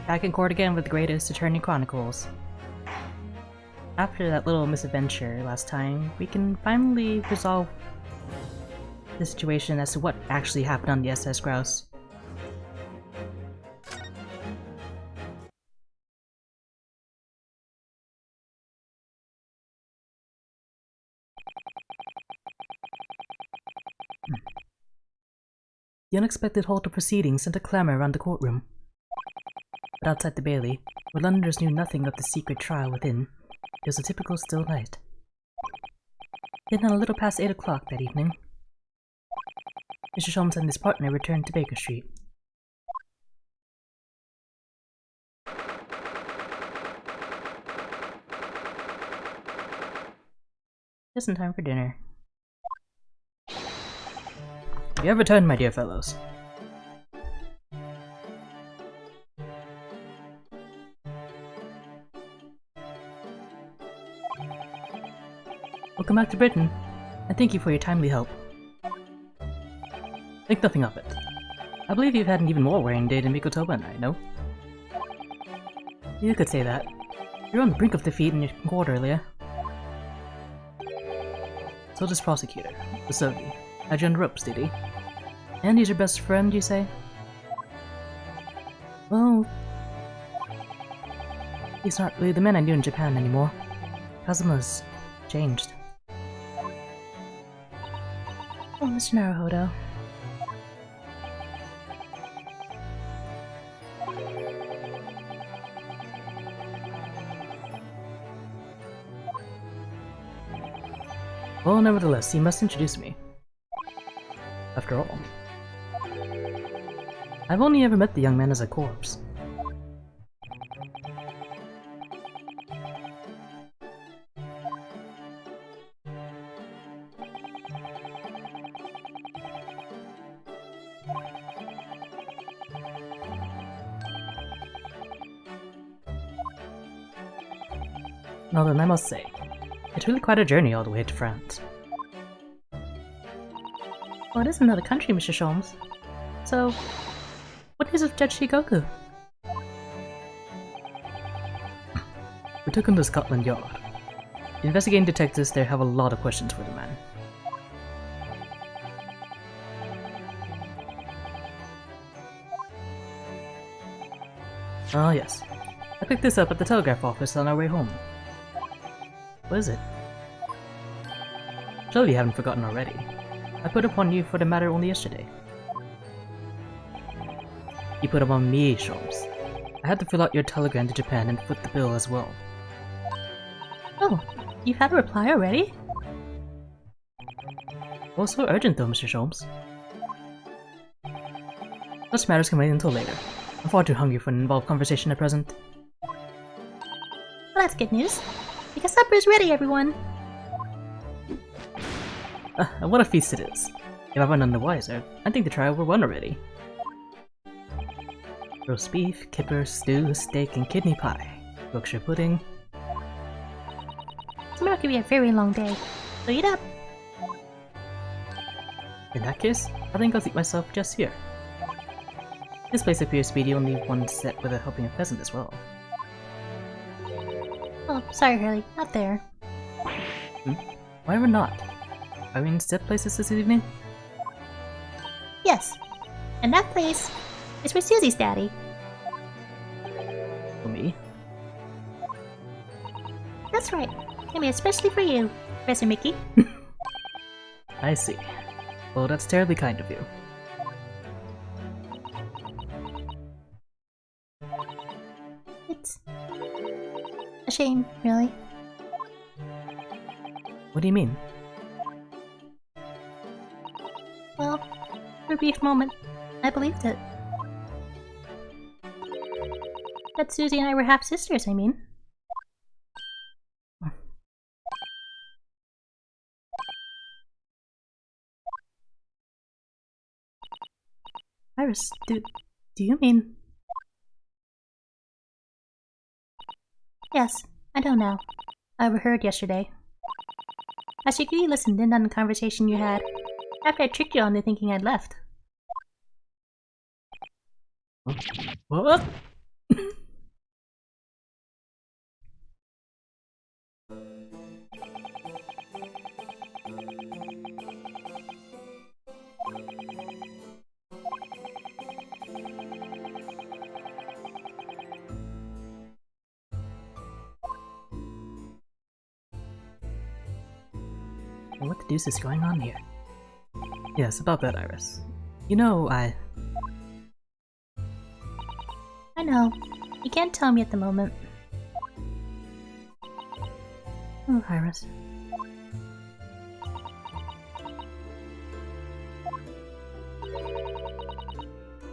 Back in court again with the greatest attorney Chronicles. After that little misadventure last time, we can finally resolve the situation as to what actually happened on the SS Grouse. The unexpected halt of proceedings sent a clamor around the courtroom. But outside the Bailey, where Londoners knew nothing of the secret trial within, it was a typical still night. Then at a little past 8 o'clock that evening, Mr. Sholmes and his partner returned to Baker Street. Just in time for dinner. You have returned, my dear fellows. Welcome back to Britain, and thank you for your timely help. Think nothing of it. I believe you've had an even more wearing day than Mikotoba and I, no? You could say that. You're on the brink of defeat in your court earlier. So this prosecutor, Usogi, had you on the ropes, did he? And he's your best friend, you say? Well, he's not really the man I knew in Japan anymore. Kazuma's changed. Oh, Mr. Naruhodo. Well, nevertheless, you must introduce me. After all, I've only ever met the young man as a corpse. Now then, I must say, it's really quite a journey all the way to France. Well, it is another country, Mr. Sholmes. So, what news of Judge Shigoku? We took him to Scotland Yard. The investigating detectives there have a lot of questions for the man. Ah, yes. I picked this up at the telegraph office on our way home. What is it? Surely you haven't forgotten already. I put upon you for the matter only yesterday. You put upon me, Sholmes. I had to fill out your telegram to Japan and foot the bill as well. Oh, you've had a reply already? Well, so urgent though, Mr. Sholmes. Such matters can wait until later. I'm far too hungry for an involved conversation at present. Well, that's good news. Because supper's ready, everyone! And what a feast it is. If I were none the wiser, I think the trial were won already. Roast beef, kipper, stew, steak, and kidney pie. Yorkshire pudding. Tomorrow could be a very long day, so eat up! In that case, I think I'll seat myself just here. This place appears to be the only one set with a helping of pheasant as well. Oh, sorry, Hurley, not there. Why ever not? Are we in set places this evening? Yes, and that place is for Susie's daddy. For me? That's right, came here especially for you, Professor Mickey. I see. Well, that's terribly kind of you. It's a shame, really. What do you mean? Well, for a brief moment, I believed it. That Susie and I were half-sisters, I mean. Iris, do you mean... Yes, I know now. I overheard yesterday. As you listened in on the conversation you had, after I tricked you into thinking I'd left. What? What the deuce is going on here? Yes, about that, Iris. You know, I know. You can't tell me at the moment. Oh, Iris.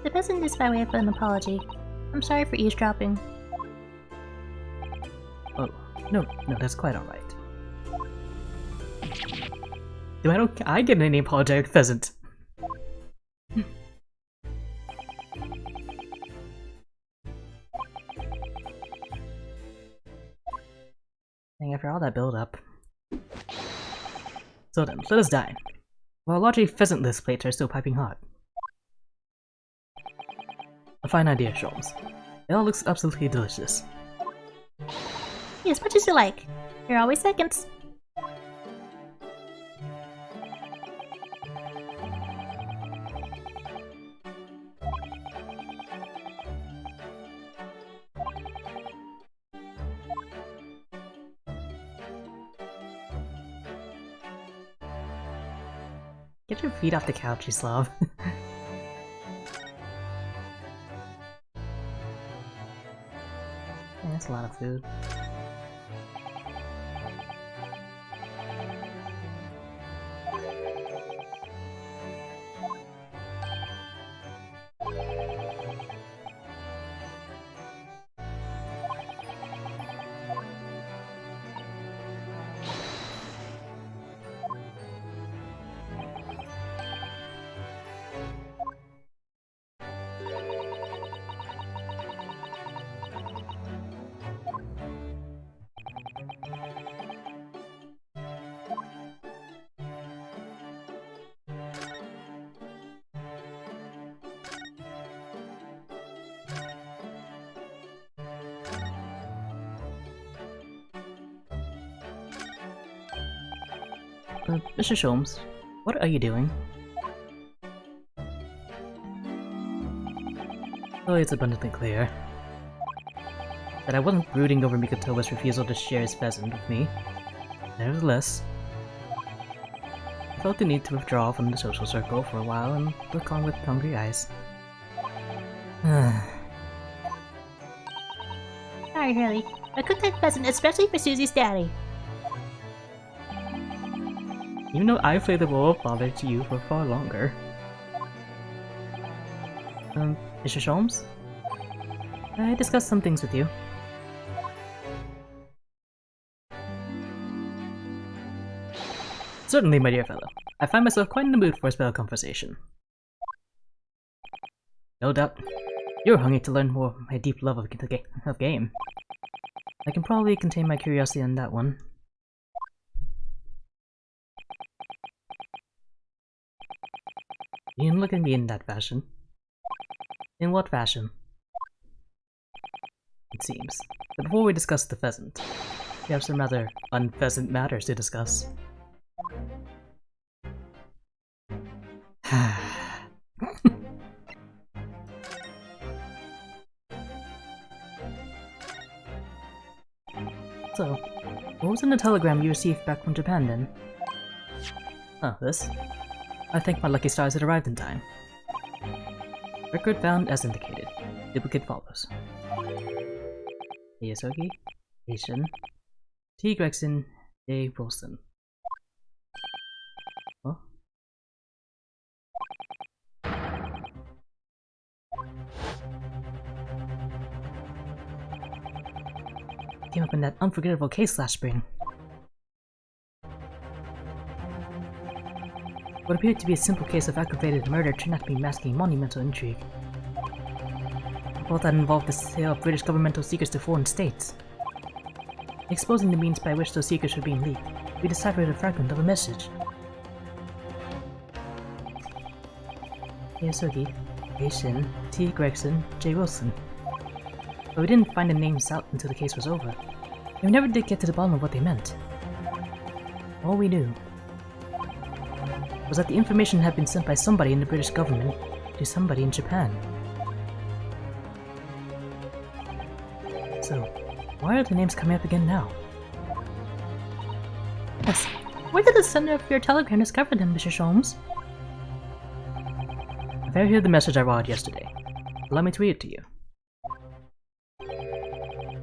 The peasant is by way of an apology. I'm sorry for eavesdropping. Oh, no, that's quite alright. I get any apologetic pheasant. Dang, after all that build-up. So then, let us dine. While largely pheasantless plates are still piping hot. A fine idea, Sholmes. It all looks absolutely delicious. Eat as much as you like. You're always seconds. Get your feet off the couch, you slob. Yeah, that's a lot of food. Mr. Sholmes, what are you doing? Oh, it's abundantly clear that I wasn't brooding over Mikotowa's refusal to share his pheasant with me. Nevertheless, I felt the need to withdraw from the social circle for a while and look on with hungry eyes. Sorry, Hurley. I cooked that pheasant especially for Susie's daddy. Even though I played the role of father to you for far longer. Mr. Sholmes? I discussed some things with you. Certainly, my dear fellow. I find myself quite in the mood for a spell of conversation. No doubt, you're hungry to learn more of my deep love of game. I can probably contain my curiosity on that one. You can look at me in that fashion. In what fashion? It seems. But before we discuss the pheasant, we have some rather unpheasant matters to discuss. So, what was in the telegram you received back from Japan then? Oh, this? I think my lucky stars had arrived in time. Record found as indicated. Duplicate follows. Yasogi, Asian, T. Gregson, A. Wilson. Huh? Came up in that unforgettable case last spring. What appeared to be a simple case of aggravated murder turned out to be masking monumental intrigue. Both that involved the sale of British governmental secrets to foreign states. Exposing the means by which those secrets were being leaked, we deciphered a fragment of a message. Yasogi, Asian, T. Gregson, J. Wilson. but we didn't find the names out until the case was over. And we never did get to the bottom of what they meant. All we knew was that the information had been sent by somebody in the British government to somebody in Japan. So, why are the names coming up again now? Yes. Where did the sender of your telegram discover them, Mr. Sholmes? I've heard the message I wrote yesterday. Allow me to read it to you.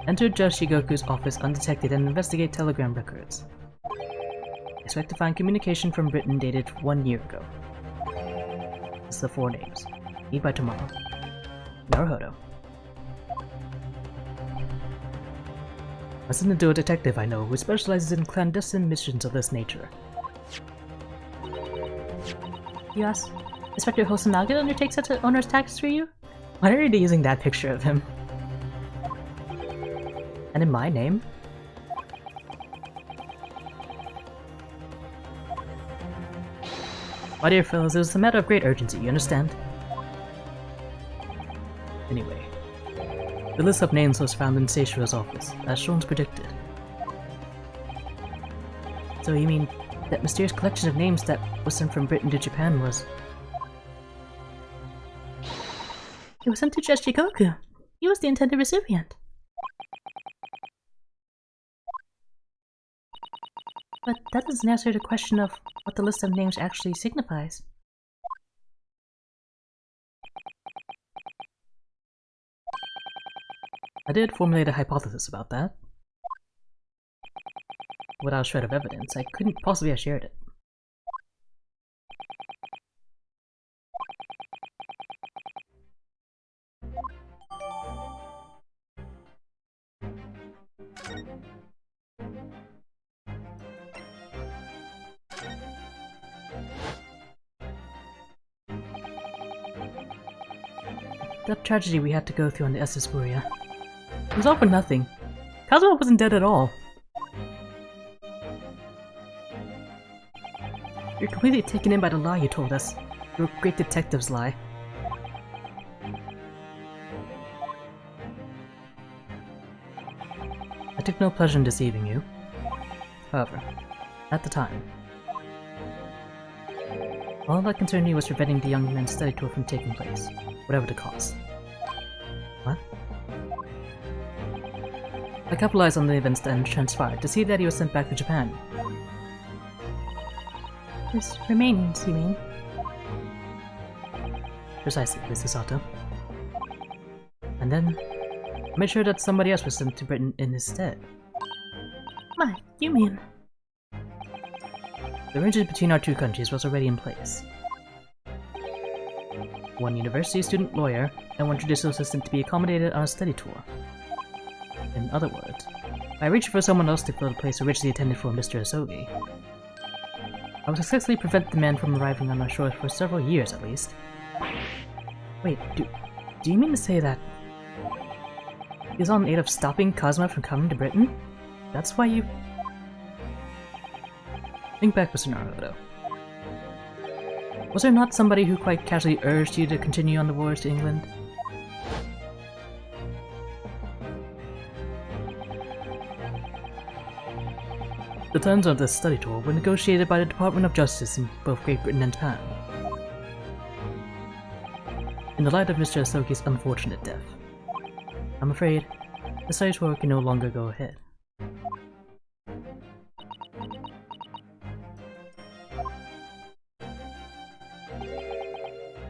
Enter Judge Shigoku's office undetected and investigate telegram records. Expect to find communication from Britain dated 1 year ago. This is the 4 names. Need by tomorrow. Naruhodo. I sent it to a detective I know who specializes in clandestine missions of this nature. Yes. Inspector Hosonaga undertakes such an owner's tax for you? Why are you using that picture of him? And in my name? My dear fellows, it was a matter of great urgency, you understand? Anyway, the list of names was found in Seishiro's office, as Sholmes predicted. So you mean that mysterious collection of names that was sent from Britain to Japan was... It was sent to Judge Shigoku. He was the intended recipient. But that doesn't answer the question of what the list of names actually signifies. I did formulate a hypothesis about that. Without a shred of evidence, I couldn't possibly have shared it. That tragedy we had to go through on the SS Buria. It was all for nothing. Kazuha wasn't dead at all. You're completely taken in by the lie you told us. Your great detective's lie. I took no pleasure in deceiving you. However, at the time, all that concerned me was preventing the young man's study tour from taking place, whatever the cost. What? I capitalized on the events that transpired to see that he was sent back to Japan. His remains, you mean? Precisely, Mr. Sato. And then, I made sure that somebody else was sent to Britain in his stead. My, you mean? The arrangement between our two countries was already in place. One university student lawyer and one judicial assistant to be accommodated on a study tour. In other words, I reached for someone else to fill the place originally intended for Mr. Asogi. I would successfully prevent the man from arriving on our shores for several years at least. Wait, do you mean to say that he was on aid of stopping Kazuma from coming to Britain? That's why you... Think back, Mr. Naruhodo. Was there not somebody who quite casually urged you to continue on the voyage to England? The terms of this study tour were negotiated by the Department of Justice in both Great Britain and Japan. In the light of Mr. Asogi's unfortunate death, I'm afraid the study tour can no longer go ahead.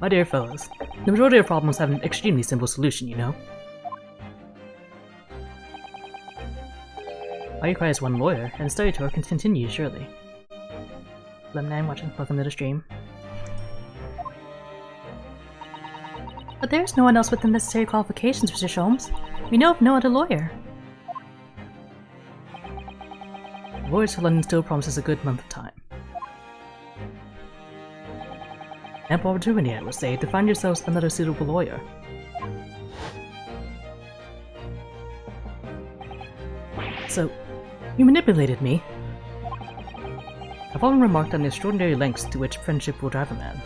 My dear fellows, the majority of problems have an extremely simple solution, you know. All you require is one lawyer, and the study tour can continue, surely. Lemon watching, welcome to the stream. But there's no one else with the necessary qualifications, Mr. Sholmes. We know of no other lawyer. The voyage to London still promises a good month of time. Ample opportunity, I would say, to find yourselves another suitable lawyer. So, you manipulated me. I've often remarked on the extraordinary lengths to which friendship will drive a man.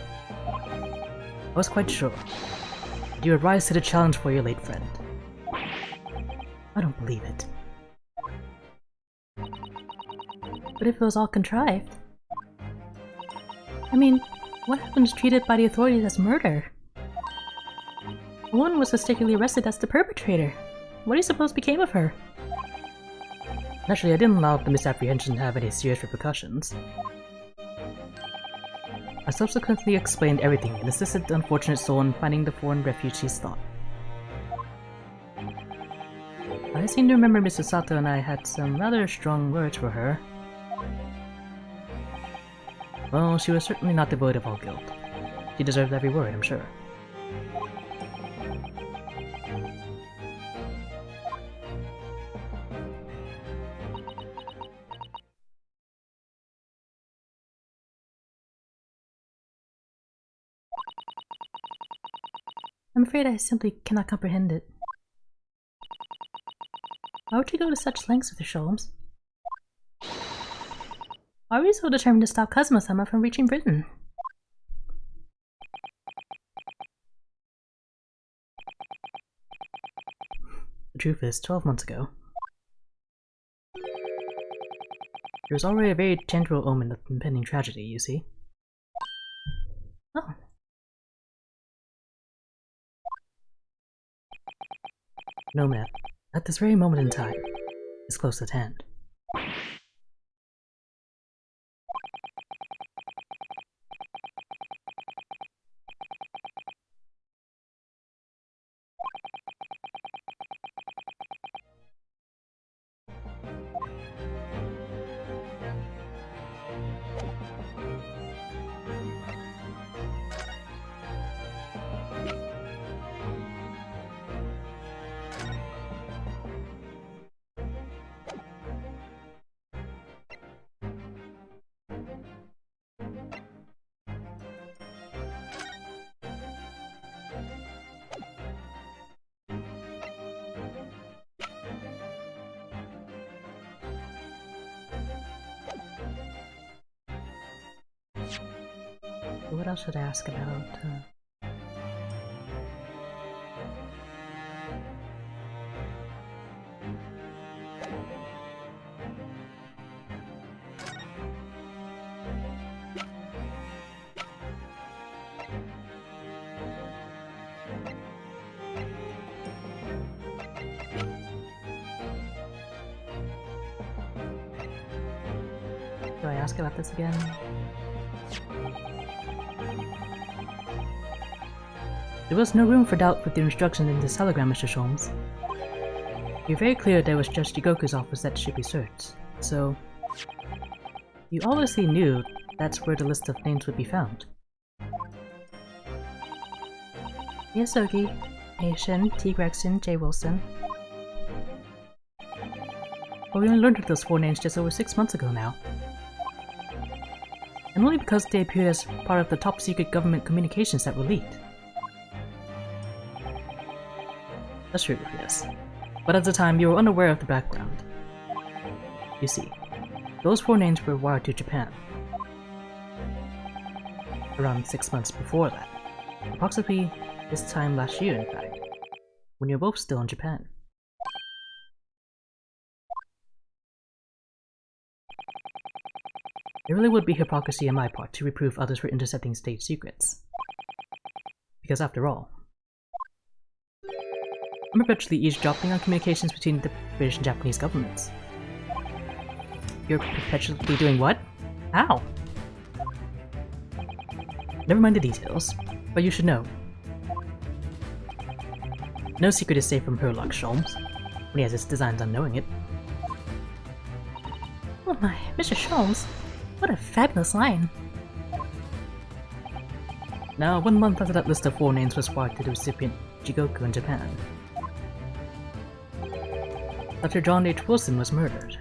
I was quite sure that you would rise to the challenge for your late friend. I don't believe it. But if it was all contrived? I mean, what happens treated by the authorities as murder? The woman was mistakenly arrested as the perpetrator. What do you suppose became of her? Naturally, I didn't allow the misapprehension to have any serious repercussions. I subsequently explained everything and assisted the unfortunate soul in finding the foreign refuge she sought. I seem to remember Mr. Sato and I had some rather strong words for her. Well, she was certainly not devoid of all guilt. She deserved every word, I'm sure. I'm afraid I simply cannot comprehend it. Why would you go to such lengths with your Sholmes? Why were you so determined to stop Kazuma-sama from reaching Britain? The truth is, 12 months ago, there was already a very tangible omen of impending tragedy, you see. Oh. No, ma'am. At this very moment in time, it's close at hand. What else should I ask about? Do I ask about this again? There was no room for doubt with your instructions in this telegram, Mr. Sholmes. You're very clear that it was Judge Jigoku's office that should be searched, so... You obviously knew that's where the list of names would be found. Yes, Ogi. A. Shin, T. Gregson, J. Wilson. But we only learned of those 4 names just over 6 months ago now. And only because they appeared as part of the top-secret government communications that were leaked. That's true, yes. But at the time, you were unaware of the background. You see, those 4 names were wired to Japan. Around 6 months before that. Approximately this time last year, in fact. When you were both still in Japan. It really would be hypocrisy on my part to reprove others for intercepting state secrets. Because after all, I'm perpetually eavesdropping on communications between the British and Japanese governments. You're perpetually doing what? How? Never mind the details, but you should know. No secret is safe from Herlock, Sholmes, when he has his designs on knowing it. Oh my, Mr. Sholmes, what a fabulous line. Now, 1 month after that list of 4 names was wired to the recipient, Jigoku in Japan, Dr. John H. Wilson was murdered.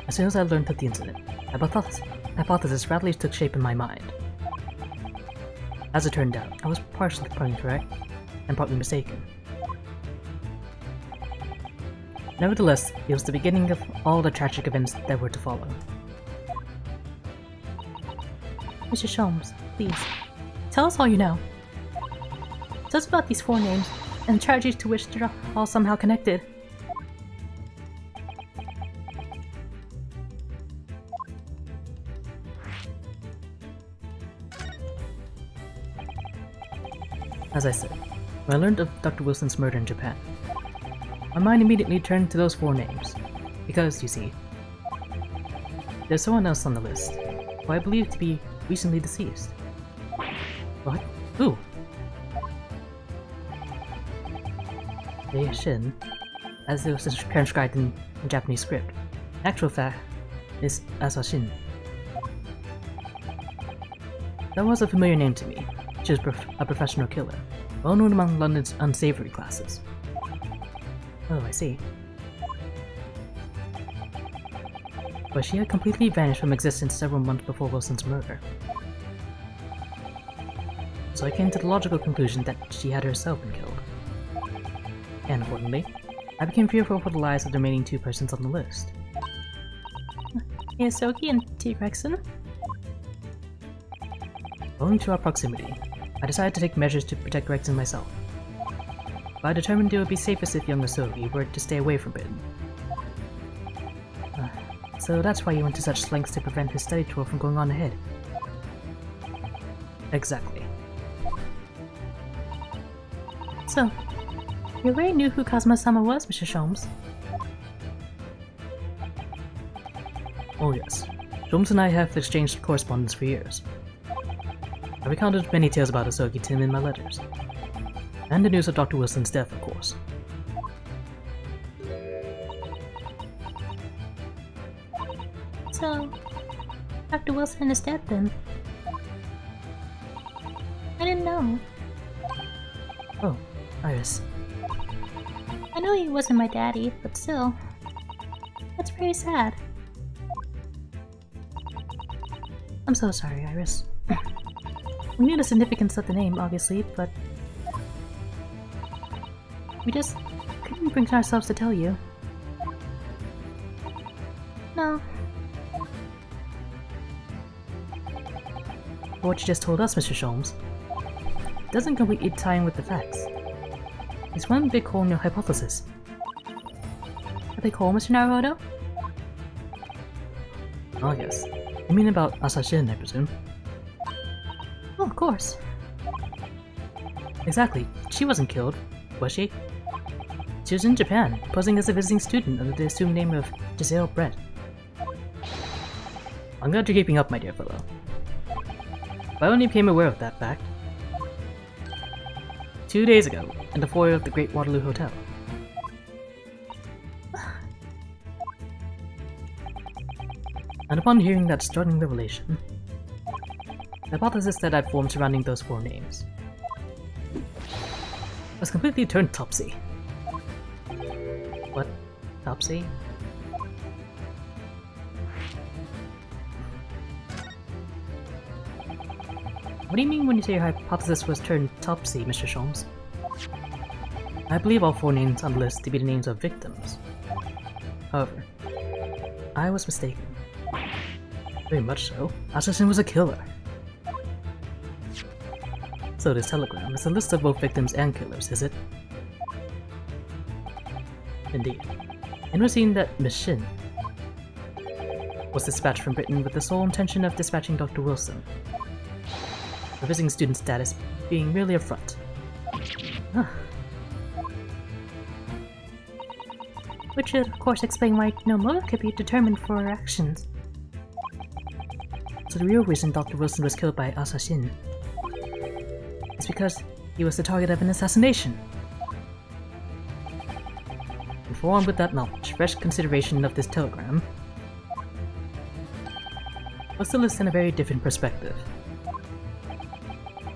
As soon as I learned of the incident, a hypothesis rapidly took shape in my mind. As it turned out, I was partly correct, and partly mistaken. Nevertheless, it was the beginning of all the tragic events that were to follow. Mr. Sholmes, please, tell us all you know. It says about these 4 names, and tragedies to which they're all somehow connected. As I said, when I learned of Dr. Wilson's murder in Japan, my mind immediately turned to those 4 names. Because, you see, there's someone else on the list, who I believe to be recently deceased. What? Who? Shin, as it was transcribed in Japanese script. In actual fact, is Asashin. That was a familiar name to me. She was a professional killer, well known among London's unsavory classes. Oh, I see. But she had completely vanished from existence several months before Wilson's murder. So I came to the logical conclusion that she had herself been killed. And accordingly, I became fearful for the lives of the remaining 2 persons on the list. Yasoki and T-Rexon? Owing to our proximity, I decided to take measures to protect Rexon myself. But I determined it would be safest if young Asogi were to stay away from Britain. So that's why you went to such lengths to prevent his study tour from going on ahead. Exactly. So, you already knew who Kazuma-sama was, Mr. Sholmes. Oh yes, Sholmes and I have exchanged correspondence for years. I recounted many tales about Asogi Tim in my letters. And the news of Dr. Wilson's death, of course. So, Dr. Wilson is dead then? I didn't know. Oh, Iris. I know he wasn't my daddy, but still. That's very sad. I'm so sorry, Iris. We knew the significance of the name, obviously, but we just couldn't bring ourselves to tell you. No. What you just told us, Mr. Sholmes, doesn't completely tie in with the facts. It's one big hole in your hypothesis. A big hole, Mr. Naruhodo? Oh yes. You mean about Asashin, I presume? Oh, of course. Exactly. She wasn't killed, was she? She was in Japan, posing as a visiting student under the assumed name of Giselle Brett. I'm glad you're keeping up, my dear fellow. I only became aware of that fact 2 days ago, in the foyer of the Great Waterloo Hotel. And upon hearing that startling revelation, the hypothesis that I'd formed surrounding those 4 names was completely turned topsy. What? Topsy? What do you mean when you say your hypothesis was turned topsy, Mr. Sholmes? I believe all 4 names on the list to be the names of victims. However, I was mistaken. Very much so. Assassin was a killer. So this telegram is a list of both victims and killers, is it? Indeed. It was seen that Miss Shin was dispatched from Britain with the sole intention of dispatching Dr. Wilson. Her visiting student status being merely a front. Which would, of course, explain why no motive could be determined for her actions. So the real reason Dr. Wilson was killed by Asashin is because he was the target of an assassination. Informed with that knowledge, fresh consideration of this telegram puts the list in a very different perspective.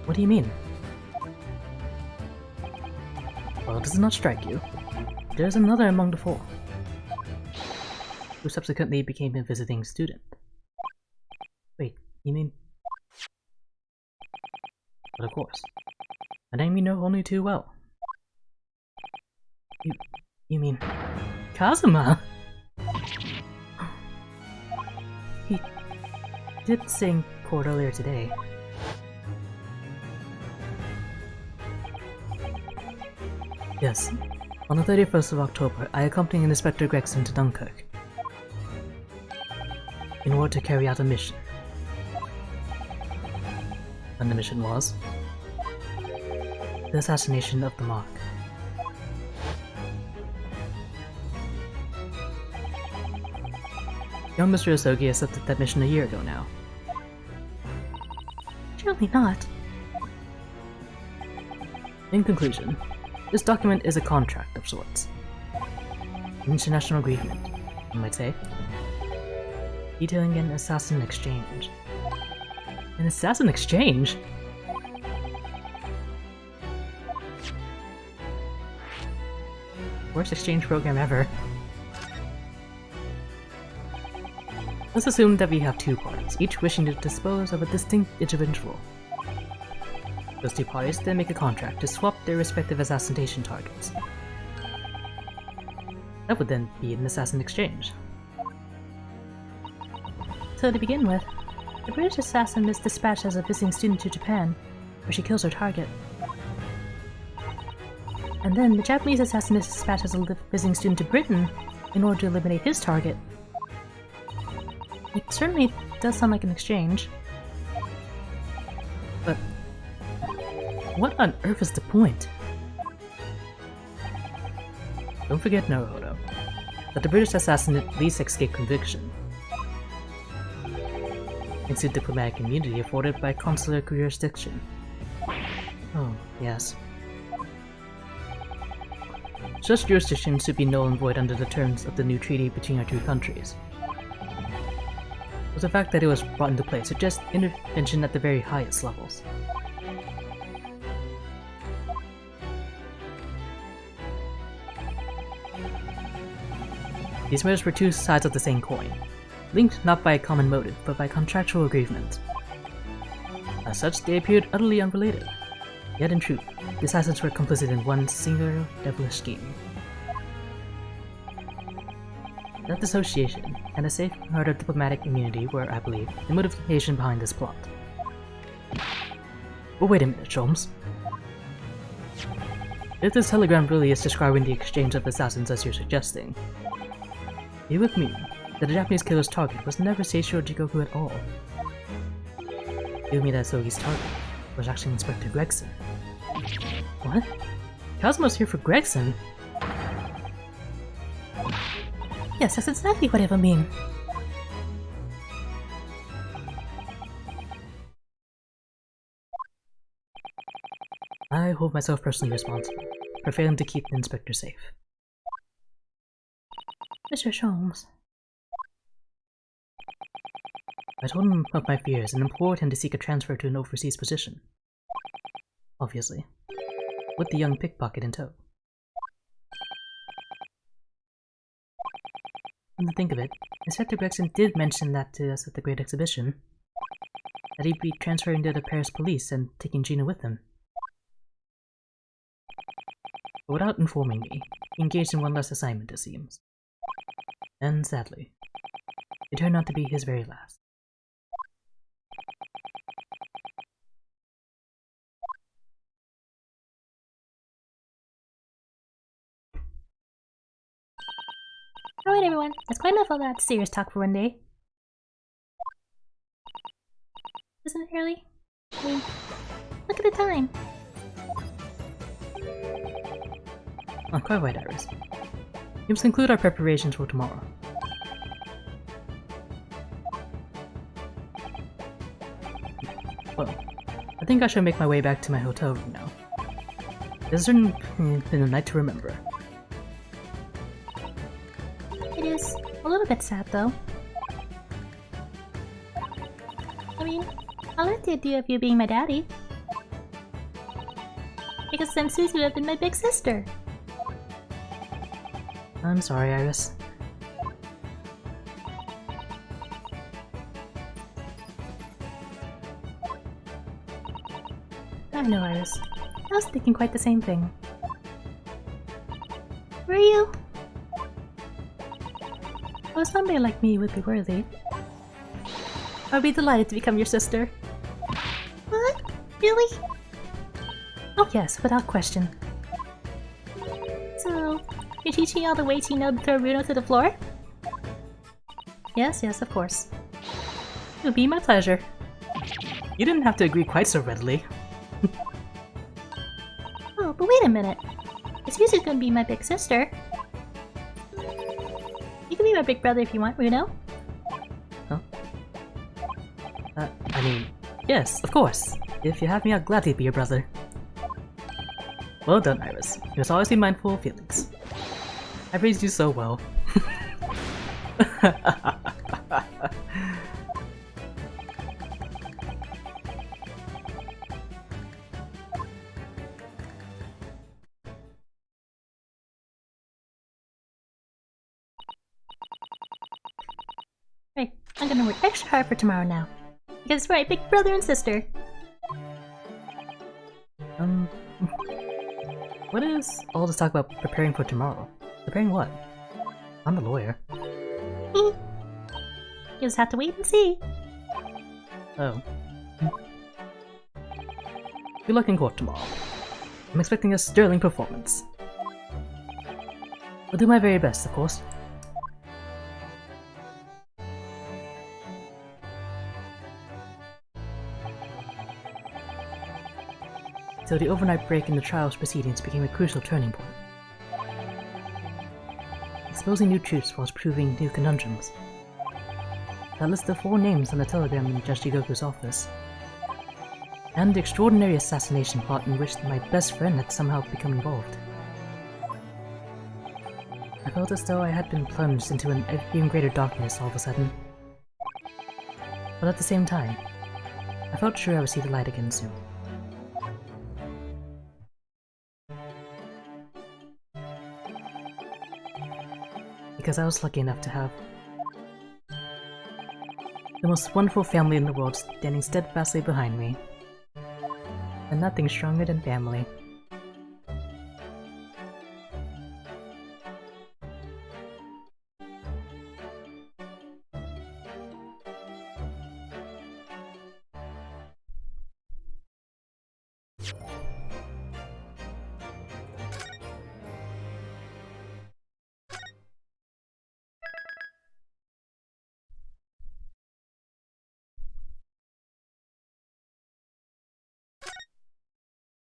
What do you mean? Well, does it not strike you? There's another among the 4, who subsequently became a visiting student. Wait, you mean? But of course, a name you know only too well. You mean Kazuma? He did sing court earlier today. Yes. On the 31st of October, I accompanied Inspector Gregson to Dunkirk in order to carry out a mission. And the mission was the assassination of the Mark. Young Mr. Osogi accepted that mission a year ago now. Surely not. In conclusion, this document is a contract of sorts. An international agreement, you might say, detailing an assassin exchange. An assassin exchange? Worst exchange program ever. Let's assume that we have two parties, each wishing to dispose of a distinct individual. Those two parties then make a contract to swap their respective assassination targets. That would then be an assassin exchange. So to begin with, the British assassin is dispatched as a visiting student to Japan, where she kills her target. And then the Japanese assassin is dispatched as a visiting student to Britain in order to eliminate his target. It certainly does sound like an exchange. But what on earth is the point? Don't forget, Naruhodo, that the British assassin at least escaped conviction. Into diplomatic immunity afforded by consular jurisdiction. Oh, yes. Such jurisdiction should be null and void under the terms of the new treaty between our two countries. But the fact that it was brought into place suggests intervention at the very highest levels. These matters were two sides of the same coin, linked not by a common motive, but by contractual agreement. As such, they appeared utterly unrelated. Yet in truth, the assassins were complicit in one singular devilish scheme. That dissociation and a safeguard of diplomatic immunity were, I believe, the motivation behind this plot. But wait a minute, Sholmes. If this telegram really is describing the exchange of assassins as you're suggesting, be with me that the Japanese killer's target was never Seishiro Jigoku at all. Be with me that Sogi's target was actually Inspector Gregson. What? Cosmo's here for Gregson? Yes, that's exactly what I mean. I hold myself personally responsible for failing to keep the inspector safe. Mr. Sholmes. I told him of my fears and implored him to seek a transfer to an overseas position. Obviously, with the young pickpocket in tow. Come to think of it, Inspector Gregson did mention that to us at the Great Exhibition, that he'd be transferring to the Paris police and taking Gina with him. But without informing me, he engaged in one less assignment, it seems. And sadly, it turned out to be his very last. Alright everyone, that's quite enough of that serious talk for one day. Isn't it early? I mean, look at the time. Not quite right, Iris. We must conclude our preparations for tomorrow. Well, I think I should make my way back to my hotel room now. It's certainly been a night to remember. It is a little bit sad though. I mean, I like the idea of you being my daddy. Because then Susie would have been my big sister. I'm sorry, Iris. I know, Iris. I was thinking quite the same thing. Were you? Well, somebody like me would be worthy. I'd be delighted to become your sister. What? Really? Oh yes, without question. So, you're teaching me all the ways you know to throw Runo to the floor? Yes, of course. It would be my pleasure. You didn't have to agree quite so readily. Oh, but wait a minute. Suzu's gonna be my big sister. You can be my big brother if you want, Runo. Huh? I mean, yes, of course. If you have me, I'll gladly be your brother. Well done, Iris. You must always be mindful of feelings. I've raised you so well. Right, I'm gonna work extra hard for tomorrow now. Because it's my big brother and sister. What is all this talk about preparing for tomorrow? Preparing what? I'm a lawyer. You just have to wait and see. Oh. Good luck in court tomorrow. I'm expecting a sterling performance. I'll do my very best, of course. So the overnight break in the trial's proceedings became a crucial turning point. Exposing new truths whilst proving new conundrums. That list of 4 names on the telegram in Judge Jigoku's office. And the extraordinary assassination plot in which my best friend had somehow become involved. I felt as though I had been plunged into an even greater darkness all of a sudden. But at the same time, I felt sure I would see the light again soon. Because I was lucky enough to have the most wonderful family in the world standing steadfastly behind me. And nothing stronger than family.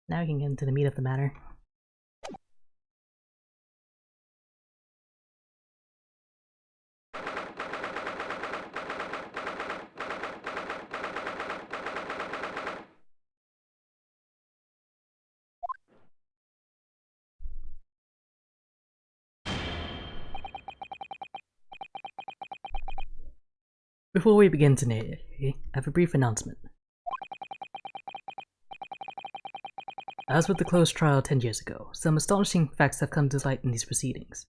Now we can get into the meat of the matter. Before we begin today, I have a brief announcement. As with the closed trial 10 years ago, some astonishing facts have come to light in these proceedings.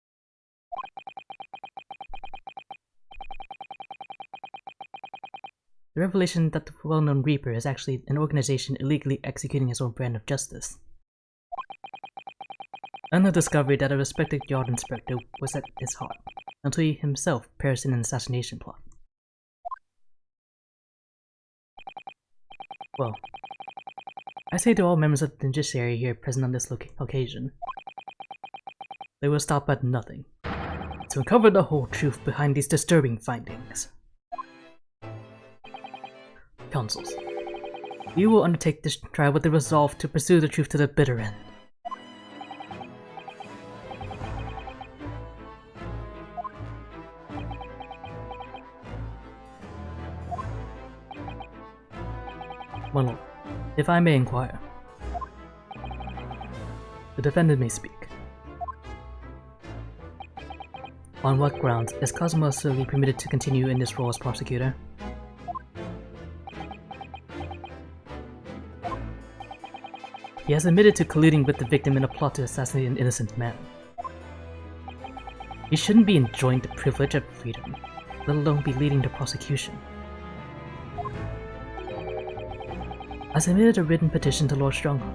The revelation that the well-known Reaper is actually an organization illegally executing its own brand of justice. And the discovery that a respected yard inspector was at his heart, until he himself perished in an assassination plot. Well, I say to all members of the judiciary here present on this occasion, they will stop at nothing to uncover the whole truth behind these disturbing findings. Counsels, we will undertake this trial with the resolve to pursue the truth to the bitter end. My lord, if I may inquire, the defendant may speak. On what grounds is Cosmo solely permitted to continue in this role as prosecutor? He has admitted to colluding with the victim in a plot to assassinate an innocent man. He shouldn't be enjoying the privilege of freedom, let alone be leading the prosecution. I submitted a written petition to Lord Stronghold,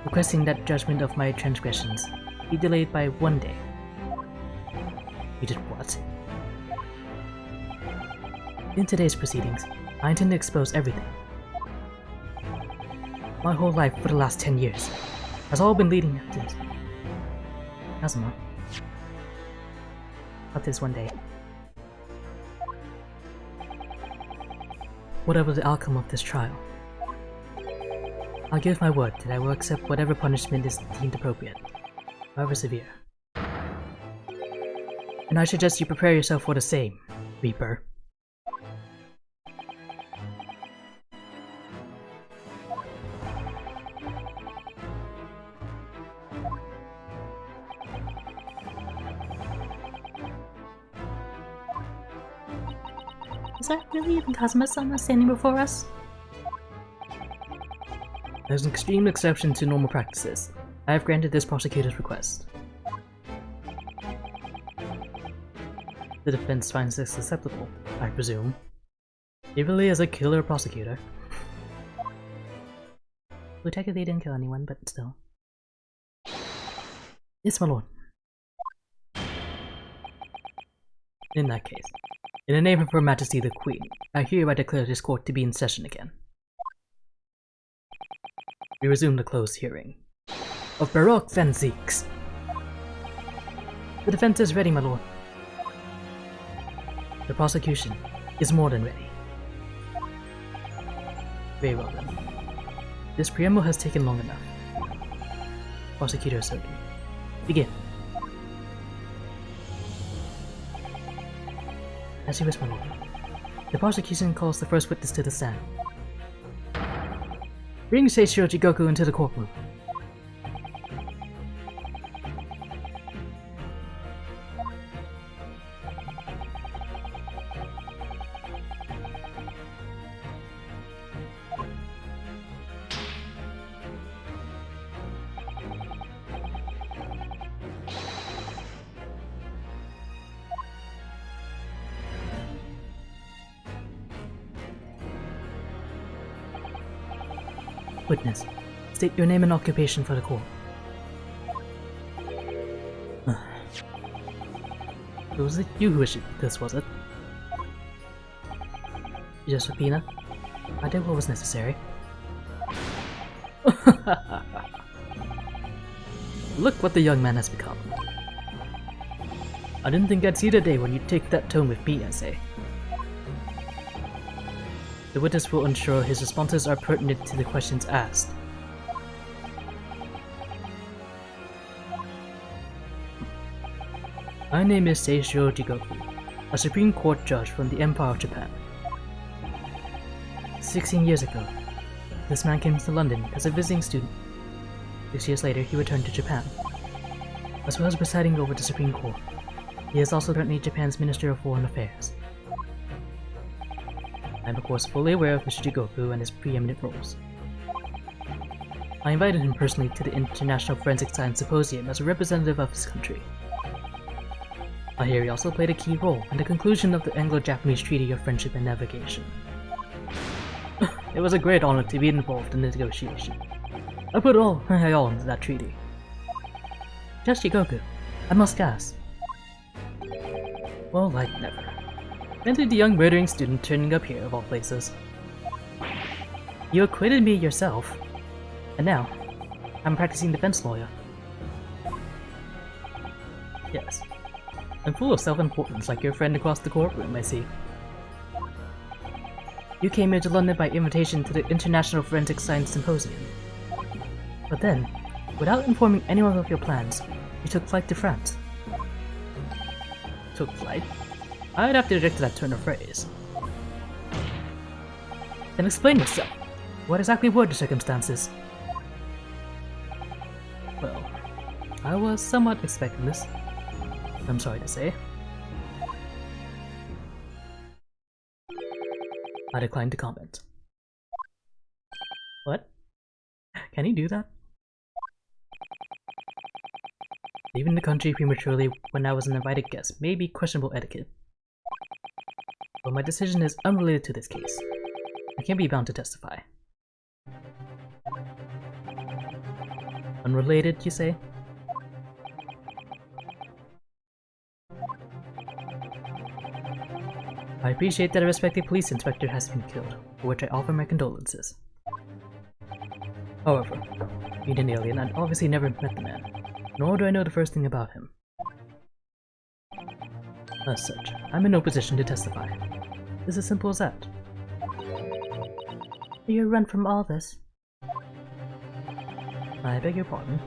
requesting that judgment of my transgressions be delayed by 1 day. You did what? In today's proceedings, I intend to expose everything. My whole life for the last 10 years has all been leading up to this. Kazuma. Not this one day. Whatever the outcome of this trial, I'll give my word that I will accept whatever punishment is deemed appropriate, however severe. And I suggest you prepare yourself for the same, Reaper. Is that really even Kazuma-sama standing before us? As an extreme exception to normal practices, I have granted this prosecutor's request. The defense finds this acceptable, I presume. He really is a killer prosecutor. Who technically didn't kill anyone, but still. Yes, my lord. In that case, in the name of Her Majesty the Queen, I hereby declare this court to be in session again. We resume the closed hearing of Baroque Fanziques. The defense is ready, my lord. The prosecution is more than ready. Very well then. This preamble has taken long enough. Prosecutor Sogi, begin. As you wish, my lord. The prosecution calls the first witness to the stand. Bring Seishiro Jigoku into the courtroom. Witness, state your name and occupation for the court. Was it you who issued this, was it? Just subpoena? I did what was necessary. Look what the young man has become. I didn't think I'd see the day when you'd take that tone with me, I say. The witness will ensure his responses are pertinent to the questions asked. My name is Seishiro Jigoku, a Supreme Court judge from the Empire of Japan. 16 years ago, this man came to London as a visiting student. 6 years later, he returned to Japan. As well as presiding over the Supreme Court, he is also currently Japan's Minister of Foreign Affairs. I am of course fully aware of Mr. Jigoku and his preeminent roles. I invited him personally to the International Forensic Science Symposium as a representative of his country. I hear he also played a key role in the conclusion of the Anglo-Japanese Treaty of Friendship and Navigation. It was a great honor to be involved in the negotiation. I put all into that treaty. Just Jigoku, I must ask. Well, like never. Entered the young murdering student turning up here of all places. You acquitted me yourself, and now I'm a practicing defense lawyer. Yes. I'm full of self-importance like your friend across the courtroom, I see. You came here to London by invitation to the International Forensic Science Symposium. But then, without informing anyone of your plans, you took flight to France. Took flight? I'd have to reject that turn of phrase. Then explain yourself. What exactly were the circumstances? Well, I was somewhat expecting this. I'm sorry to say. I decline to comment. What? Can he do that? Leaving the country prematurely when I was an invited guest may be questionable etiquette. But my decision is unrelated to this case. I can't be bound to testify. Unrelated, you say? I appreciate that a respected police inspector has been killed, for which I offer my condolences. However, being an alien, I'd obviously never met the man. Nor do I know the first thing about him. As such, I'm in no position to testify. It's as simple as that. You're run from all this. I beg your pardon?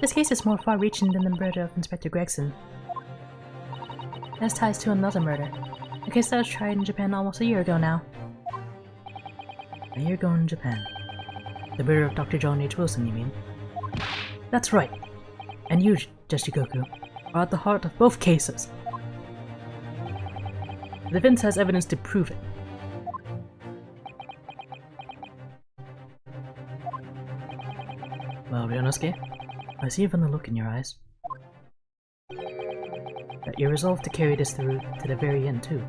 This case is more far-reaching than the murder of Inspector Gregson. It has ties to another murder, a case that was tried in Japan almost a year ago now. A year ago in Japan. The murder of Dr. John H. Wilson, you mean? That's right. And you, Yoshikoku, are at the heart of both cases. The defense has evidence to prove it. Well, Ryunosuke, I see from the look in your eyes that you're resolved to carry this through to the very end, too.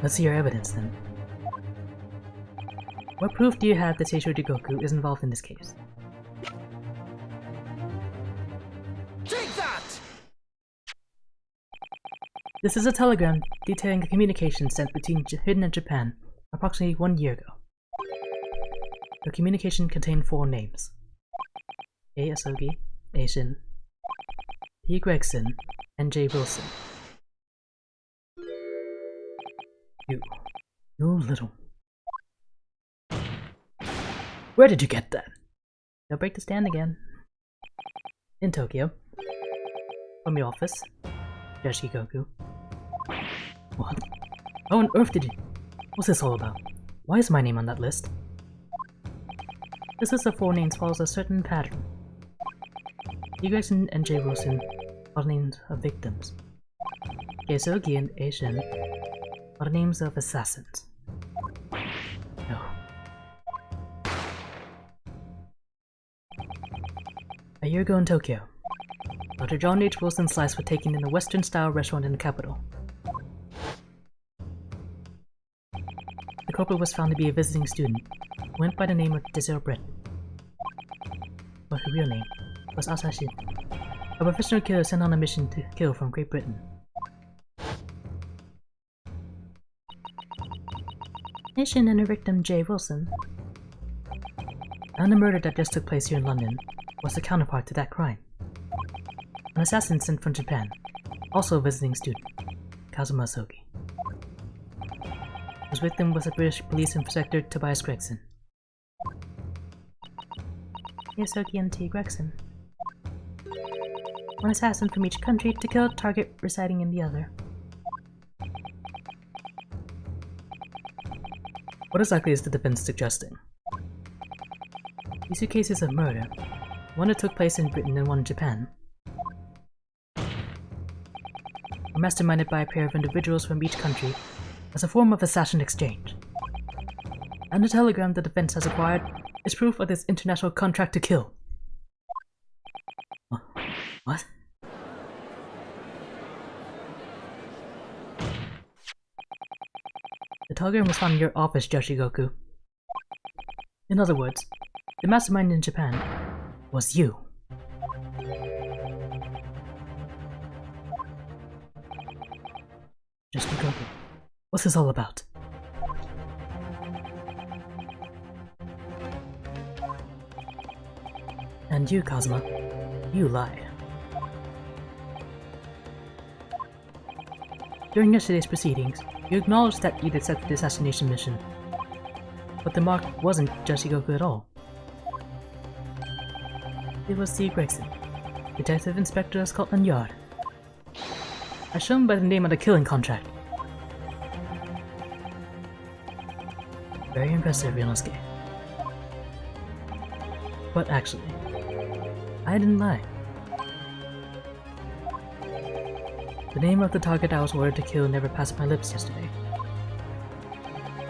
Let's see your evidence, then. What proof do you have that Seisho Jigoku is involved in this case? Take that! This is a telegram detailing a communication sent between Hidden and Japan approximately 1 year ago. The communication contained 4 names: A. Asogi, A. Shin, P. Gregson, and J. Wilson. You little... Where did you get that? Don't break the stand again. In Tokyo. From your office. Yoshikoku. What? How on earth did you... What's this all about? Why is my name on that list? This list of 4 names follows a certain pattern. P. Gregson and J. Wilson are the names of victims. Keisugi and A. Shin are the names of assassins. No. A year ago in Tokyo, Dr. John H. Wilson's lives were taken in a Western-style restaurant in the capital. The culprit was found to be a visiting student who went by the name of Desiree Brett, but her real name was Asashi, a professional killer sent on a mission to kill from Great Britain. Nation and her victim J. Wilson. And the murder that just took place here in London was the counterpart to that crime. An assassin sent from Japan, also a visiting student, Kazuma Asogi. His victim was a British police inspector, Tobias Gregson. Asogi and T. Gregson. One assassin from each country to kill a target residing in the other. What exactly is the defense suggesting? These 2 cases of murder, one that took place in Britain and one in Japan, were masterminded by a pair of individuals from each country as a form of assassin exchange. And the telegram the defense has acquired is proof of this international contract to kill. What? The telegram was found in your office, Yoshikoku. In other words, the mastermind in Japan was you. Yoshikoku, what's this all about? And you, Kazuma, you lied. During yesterday's proceedings, you acknowledged that you'd accepted the assassination mission. But the mark wasn't Yoshikoku at all. It was C. Gregson, Detective Inspector of Scotland Yard, as shown by the name on the killing contract. Very impressive, Ryunosuke. But actually, I didn't lie. The name of the target I was ordered to kill never passed my lips yesterday.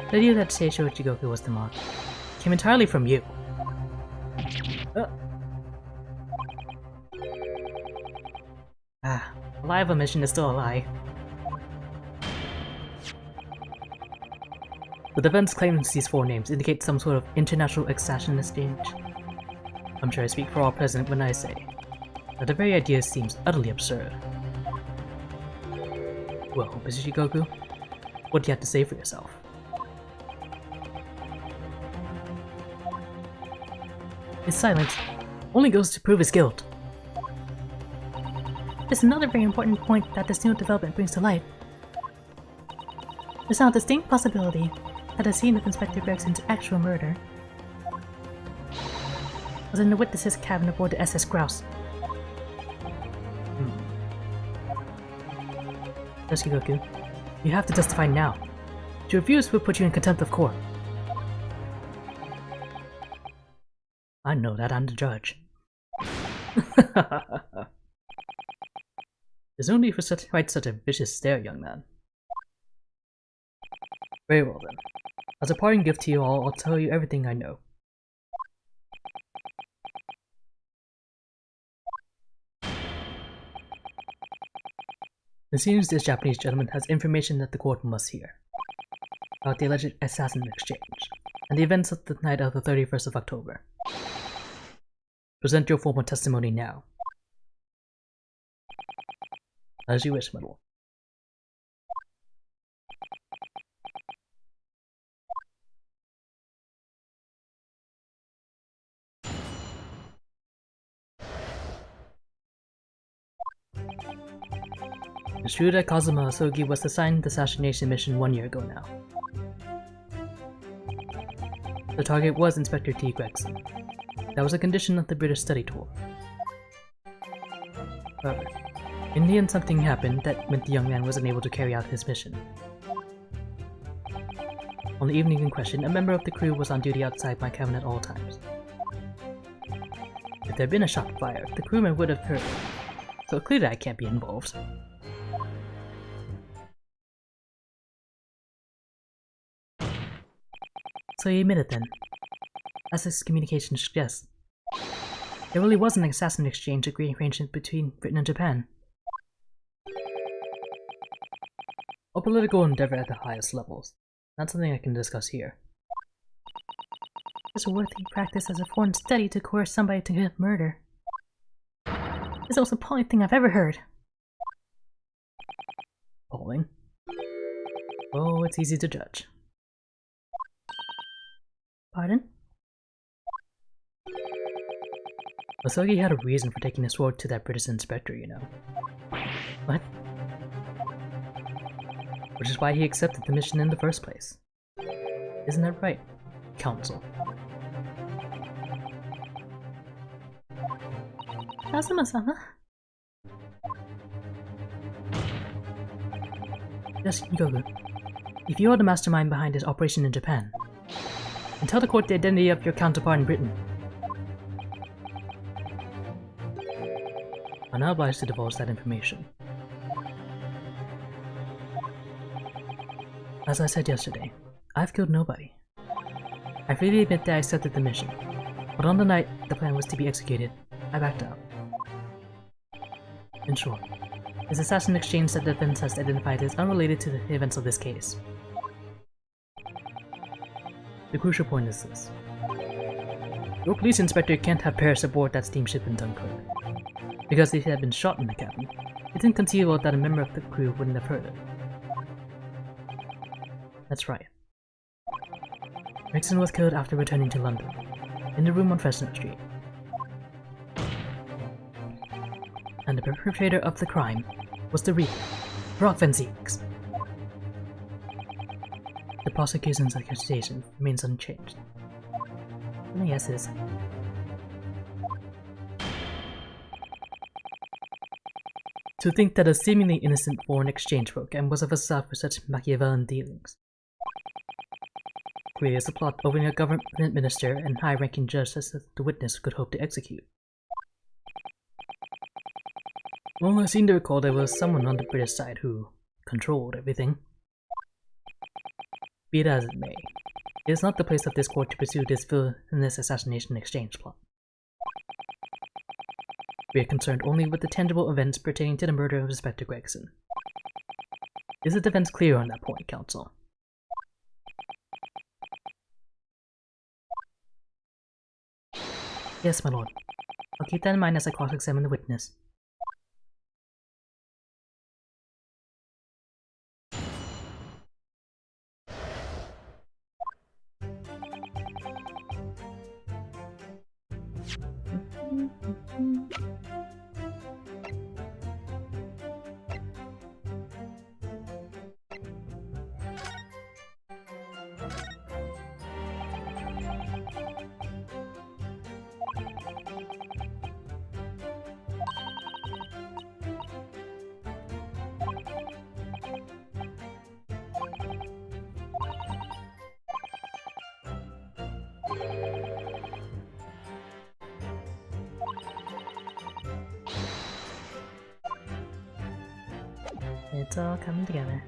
The idea that Seisho Jigoku was the mark came entirely from you. A lie of omission is still a lie. The defense claims these 4 names indicate some sort of international assassin exchange. I'm sure I speak for all present when I say that the very idea seems utterly absurd. Well, Mr. Jigoku, what do you have to say for yourself? His silence only goes to prove his guilt. There's another very important point that this new development brings to light. There's now a distinct possibility that the scene of Inspector Gregson's actual murder was in the witness's cabin aboard the SS Grouse. Goku, you have to testify now. To refuse would put you in contempt of court. I know that, I'm the judge. There's no need for quite such a vicious stare, young man. Very well then. As a parting gift to you all, I'll tell you everything I know. It seems this Japanese gentleman has information that the court must hear about the alleged assassin exchange and the events of the night of the 31st of October. Present your formal testimony now. As you wish, my lord. It's true that Kazuma Asogi was assigned the assassination mission 1 year ago now. The target was Inspector T. Gregson. That was a condition of the British study tour. However, in the end something happened that meant the young man was unable to carry out his mission. On the evening in question, a member of the crew was on duty outside my cabin at all times. If there had been a shot fired, the crewman would have heard it, so clearly I can't be involved. So you admit it then, as this communication suggests. There really was an assassin exchange arrangement between Britain and Japan. A political endeavor at the highest levels. Not something I can discuss here. It's a worthy practice as a foreign study to coerce somebody to commit murder. It's the most appalling thing I've ever heard. Appalling? Oh, it's easy to judge. Pardon? Asogi had a reason for taking a sword to that British inspector, you know. What? Which is why he accepted the mission in the first place. Isn't that right, Counsel? Kazuma-sama? Yes, Goku. If you are the mastermind behind this operation in Japan, then tell the court the identity of your counterpart in Britain. I'm now obliged to divulge that information. As I said yesterday, I've killed nobody. I freely admit that I accepted the mission, but on the night the plan was to be executed, I backed out. In short, this assassin exchange that the defense has identified is unrelated to the events of this case. The crucial point is this. Your police inspector can't have Paris aboard that steamship in Dunkirk. Because if he had been shot in the cabin, it's inconceivable that a member of the crew wouldn't have heard it. That's right. Gregson was killed after returning to London, in the room on Fresno Street. And the perpetrator of the crime was the real Brock Van Zieks. The prosecution's accusation remains unchanged. My guess is to think that a seemingly innocent foreign exchange program was a facade for such Machiavellian dealings. Creates a plot over a government minister and high-ranking judge that the witness could hope to execute. Well, I seem to recall there was someone on the British side who controlled everything. Be it as it may, it is not the place of this court to pursue this villainous assassination exchange plot. We are concerned only with the tangible events pertaining to the murder of Inspector Gregson. Is the defense clear on that point, Counsel? Yes, my lord. I'll keep that in mind as I cross-examine the witness. It's all coming together.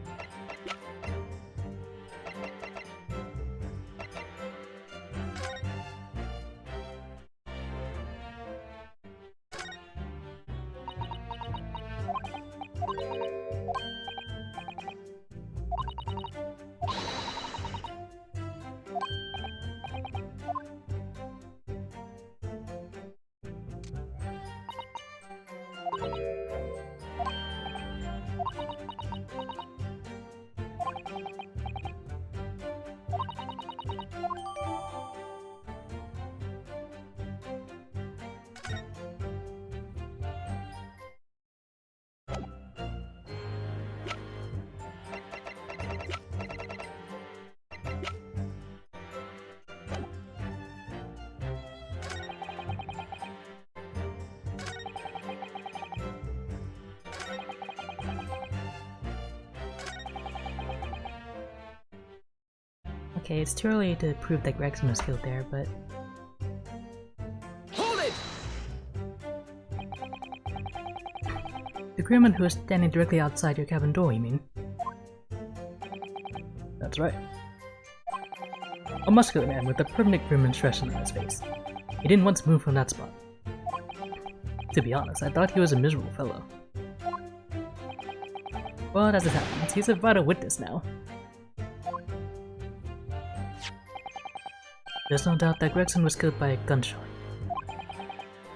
Okay, it's too early to prove that Gregson was killed there, but... Hold it! The crewman who was standing directly outside your cabin door, you mean? That's right. A muscular man with a permanent grim expression on his face. He didn't once move from that spot. To be honest, I thought he was a miserable fellow. But as it happens, he's a vital witness now. There's no doubt that Gregson was killed by a gunshot.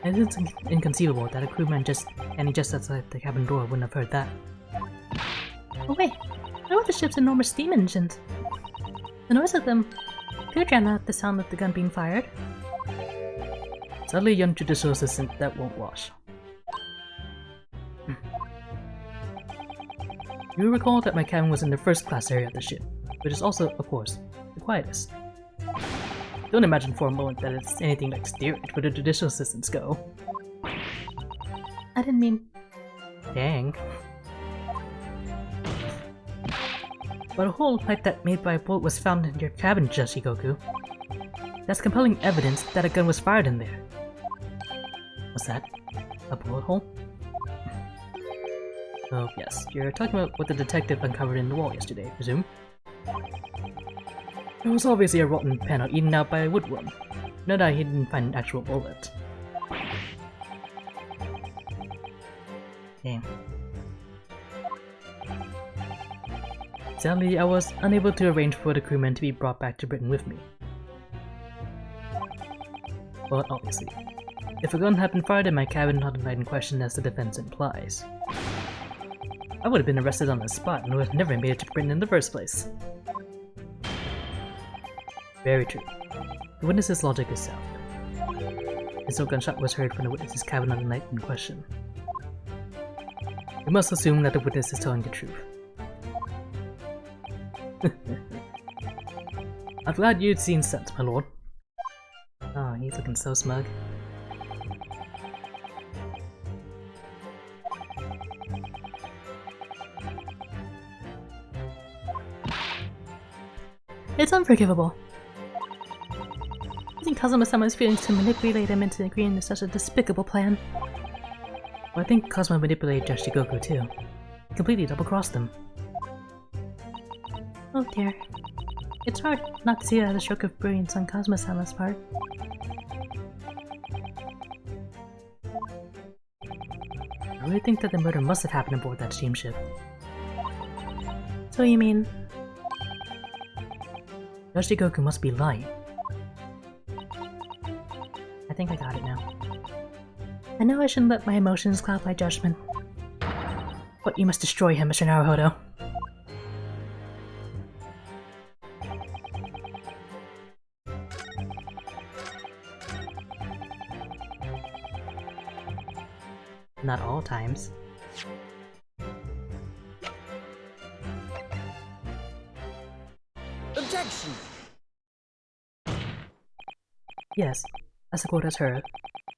And it's inconceivable that a crewman just outside the cabin door wouldn't have heard that. Oh wait, what about the ship's enormous steam engines? The noise of them could drown out the sound of the gun being fired. Sadly, young judicial assistant, that won't wash. You recall that my cabin was in the first class area of the ship, which is also, of course, the quietest. Don't imagine for a moment that it's anything like steerage where the judicial assistants go. I didn't mean... Dang. But a hole like that made by a bullet was found in your cabin, Jashigoku. That's compelling evidence that a gun was fired in there. What's that? A bullet hole? Oh yes, you're talking about what the detective uncovered in the wall yesterday, I presume? It was obviously a rotten panel eaten out by a woodworm. No doubt he didn't find an actual bullet. Damn. Sadly, I was unable to arrange for the crewmen to be brought back to Britain with me. But obviously, if a gun had been fired in my cabin on the night in question as the defense implies, I would have been arrested on the spot and would have never made it to Britain in the first place. Very true. The witness's logic is sound. And so a gunshot was heard from the witness's cabin on the night in question. We must assume that the witness is telling the truth. I'm glad you'd seen sense, my lord. Oh, he's looking so smug. It's unforgivable. Using Kazuma-sama's feelings to manipulate him into agreeing to such a despicable plan. Well, I think Cosmo manipulated Jashigoku too. He completely double-crossed him. Oh dear. It's hard not to see that as a stroke of brilliance on Kazuma-sama's part. I really think that the murder must have happened aboard that steamship. So you mean... Jashigoku must be lying. I think I got it now. I know I shouldn't let my emotions cloud my judgment. But you must destroy him, Mr. Naruhodo. not all times. Objection! Yes, as the court has heard,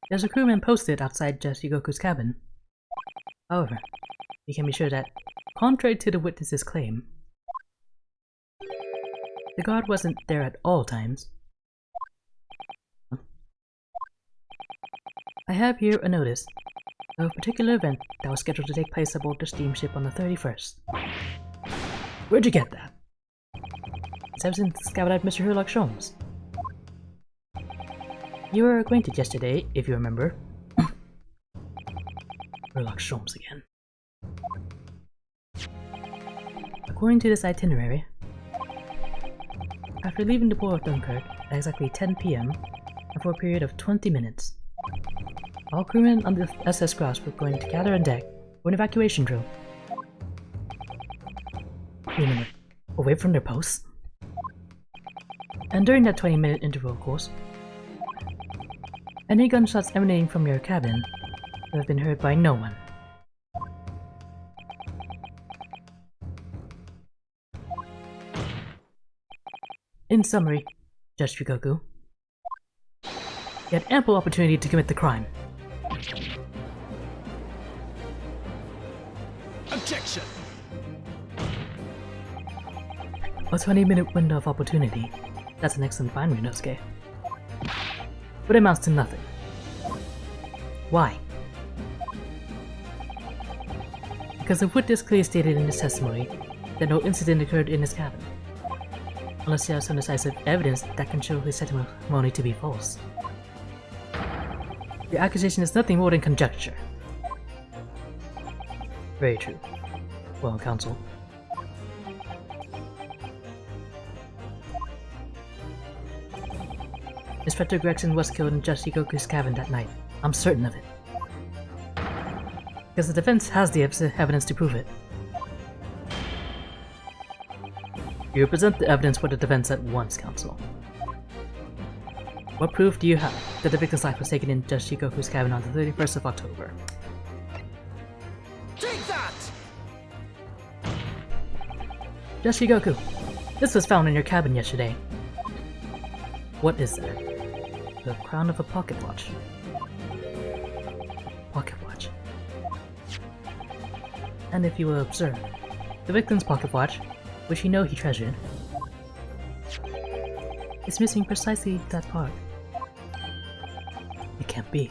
there's a crewman posted outside Yoshigoku's cabin. However, you can be sure that, contrary to the witness's claim, the guard wasn't there at all times. I have here a notice of a particular event that was scheduled to take place aboard the steamship on the 31st. Where'd you get that? It's ever since Scout Mr. Sherlock Sholmes. You were acquainted yesterday, if you remember. Sherlock Sholmes again. According to this itinerary, after leaving the port of Dunkirk at exactly 10 PM, and for a period of 20 minutes, all crewmen on the SS Grouse were going to gather on deck for an evacuation drill. Remember, away from their posts? And during that 20-minute interval, of course, any gunshots emanating from your cabin would have been heard by no one. In summary, Judge Fugoku, you had ample opportunity to commit the crime. Objection! A 20-minute window of opportunity. That's an excellent find, Ryunosuke. But it amounts to nothing. Why? Because the witness clearly stated in his testimony that no incident occurred in his cabin, unless he has some decisive evidence that can show his testimony to be false. Your accusation is nothing more than conjecture. Very true. Well, counsel. Inspector Gregson was killed in Yoshigoku's cabin that night. I'm certain of it. Because the defense has the evidence to prove it. You present the evidence for the defense at once, counsel. What proof do you have that the victim's life was taken in Yoshigoku's cabin on the 31st of October? Take that! Yoshigoku, this was found in your cabin yesterday. What is that? The crown of a pocket watch. Pocket watch. And if you will observe, the victim's pocket watch, which you know he treasured, is missing precisely that part. It can't be.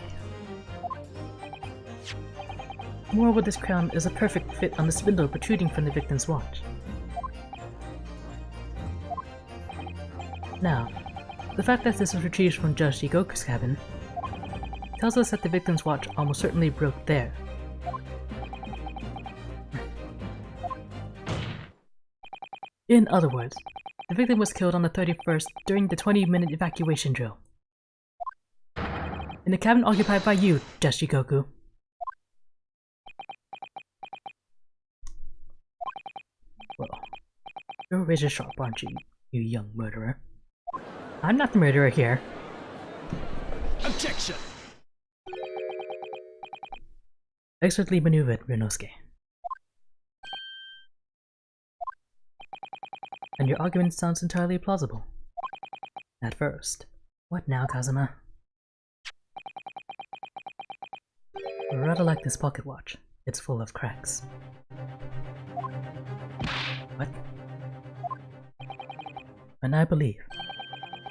Moreover, this crown is a perfect fit on the spindle protruding from the victim's watch. Now, the fact that this was retrieved from Yoshigoku's cabin tells us that the victim's watch almost certainly broke there. In other words, the victim was killed on the 31st during the 20-minute evacuation drill. In the cabin occupied by you, Yoshigoku. Well, you're razor sharp, aren't you, you young murderer? I'm not the murderer here. Objection! Expertly maneuvered, Ryunosuke. And your argument sounds entirely plausible. At first. What now, Kazuma? I rather like this pocket watch. It's full of cracks. What? And I believe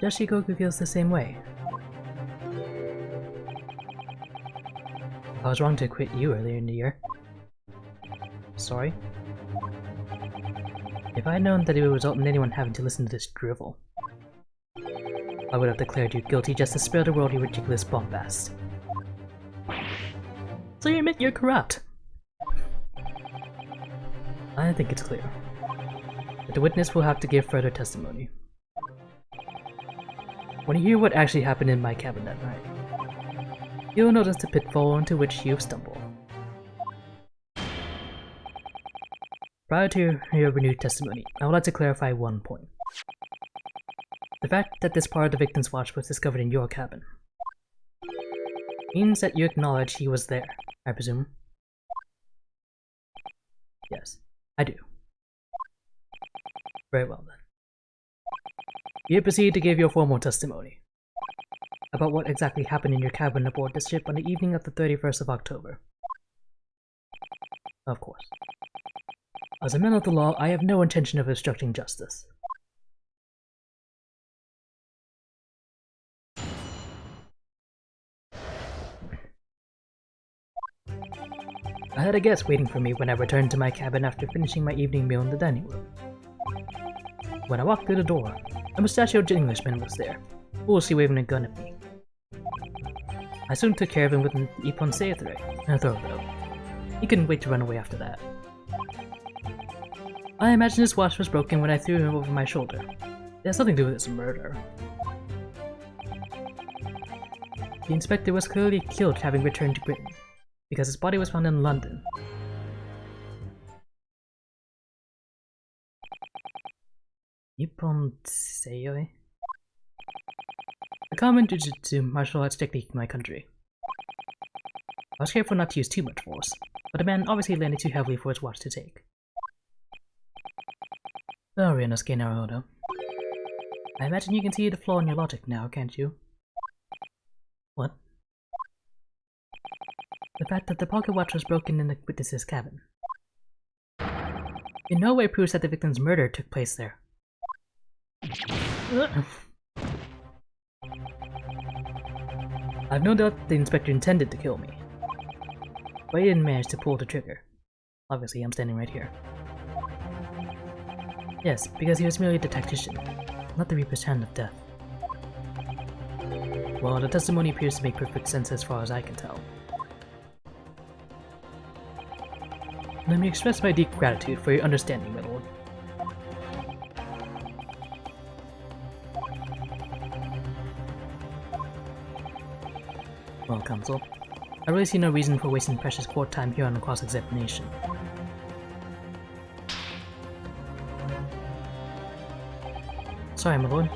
Yoshigoku feels the same way. I was wrong to acquit you earlier in the year. Sorry. If I had known that it would result in anyone having to listen to this drivel, I would have declared you guilty just to spare the world your ridiculous bombast. So you admit you're corrupt? I think it's clear. But the witness will have to give further testimony. When you hear what actually happened in my cabin that night, you'll notice the pitfall into which you've stumbled. Prior to your renewed testimony, I would like to clarify one point. The fact that this part of the victim's watch was discovered in your cabin means that you acknowledge he was there, I presume. Yes, I do. Very well then. You proceed to give your formal testimony about what exactly happened in your cabin aboard the ship on the evening of the 31st of October. Of course. As a man of the law, I have no intention of obstructing justice. I had a guest waiting for me when I returned to my cabin after finishing my evening meal in the dining room. When I walked through the door, a mustachioed Englishman was there, foolishly waving a gun at me. I soon took care of him with an iponseatre and a throw though. He couldn't wait to run away after that. I imagine his watch was broken when I threw him over my shoulder. It has nothing to do with his murder. The inspector was clearly killed having returned to Britain, because his body was found in London. Iponseoi? A common jujutsu martial arts technique in my country. I was careful not to use too much force, but the man obviously landed too heavily for his watch to take. Oh, Ryunosuke Naruhodo. I imagine you can see the flaw in your logic now, can't you? What? The fact that the pocket watch was broken in the witness's cabin. In no way proves that the victim's murder took place there. I've no doubt the inspector intended to kill me, but he didn't manage to pull the trigger. Obviously, I'm standing right here. Yes, because he was merely the tactician, not the Reaper's hand of death. Well, the testimony appears to make perfect sense as far as I can tell. Let me express my deep gratitude for your understanding, my lord. Well, counsel, I really see no reason for wasting precious court time here on the cross-examination. Sorry, my lord.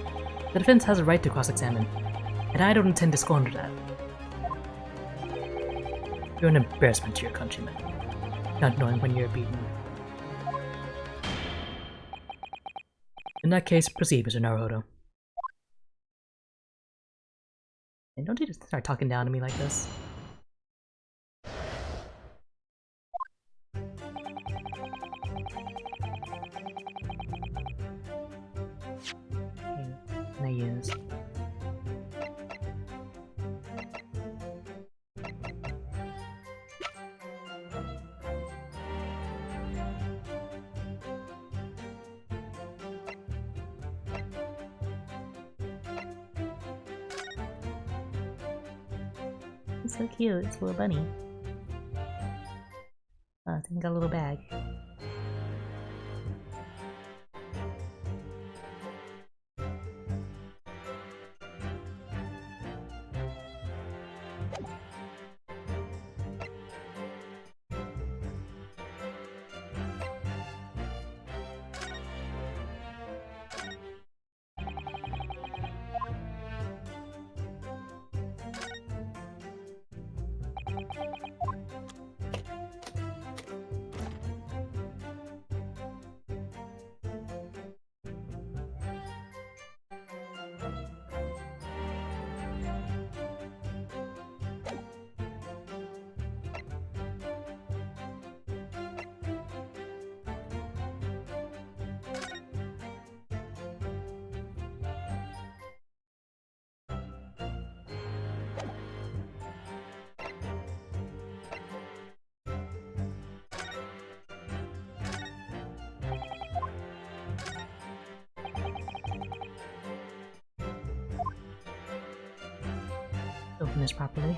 The defense has a right to cross-examine, and I don't intend to squander that. You're an embarrassment to your countrymen, not knowing when you're beaten. In that case, proceed, Mr. Naruhodo. And don't you just start talking down to me like this? Can I use? It's so cute, it's a little bunny. Oh, it's got a little bag. Open this properly.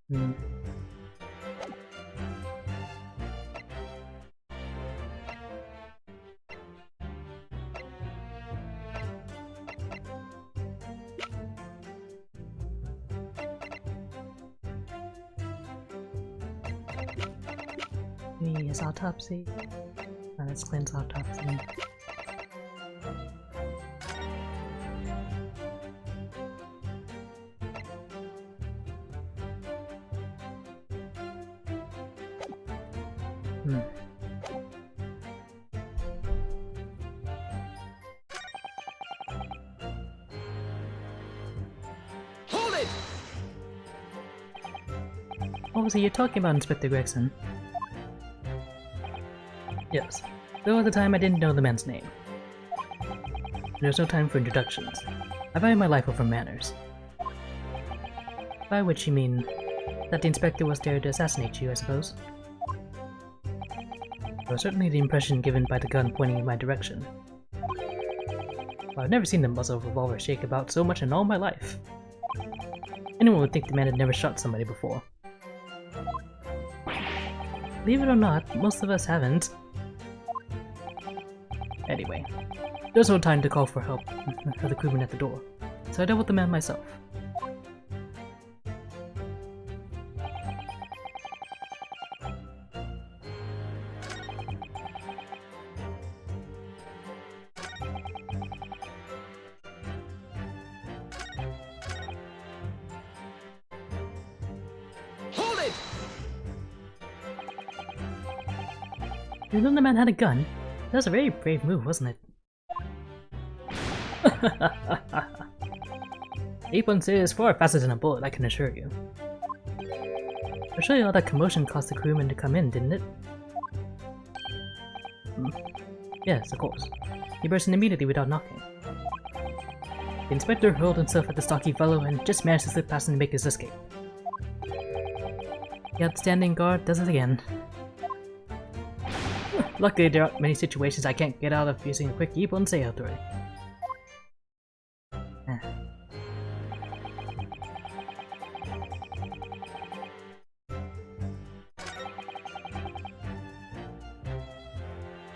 Hmm. His autopsy. Let's cleanse autopsy. Hmm. Hold it! What was it you're talking about, Inspector Gregson? Yes. Though at the time I didn't know the man's name. There's no time for introductions. I value my life over manners. By which you mean that the inspector was there to assassinate you, I suppose? Well, certainly the impression given by the gun pointing in my direction. Well, I've never seen the muzzle of a revolver shake about so much in all my life. Anyone would think the man had never shot somebody before. Believe it or not, most of us haven't. Anyway, there's no time to call for help for the crewman at the door, so I dealt with the man myself. Hold it! You know the man had a gun? That was a very brave move, wasn't it? 8.6 is far faster than a bullet, I can assure you. But surely all that commotion caused the crewman to come in, didn't it? Yes, of course. He burst in immediately without knocking. The inspector hurled himself at the stocky fellow and just managed to slip past him and make his escape. The outstanding guard does it again. Luckily, there aren't many situations I can't get out of using a quick Ippon Seiya throw.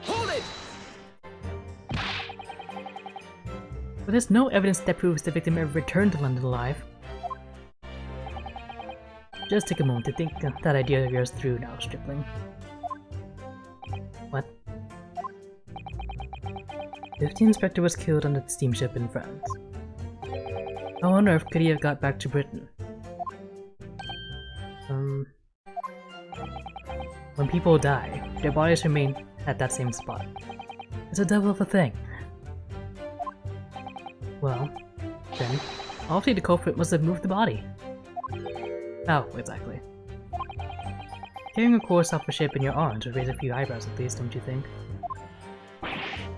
Hold it! But there's no evidence that proves the victim ever returned to London alive. Just take a moment to think that idea of yours through now, stripling. What? If the inspector was killed on the steamship in France, how on earth could he have got back to Britain? When people die, their bodies remain at that same spot. It's a devil of a thing. Well, then, obviously the culprit must have moved the body. How, exactly? Carrying a corpse off a ship in your arms would raise a few eyebrows at least, don't you think?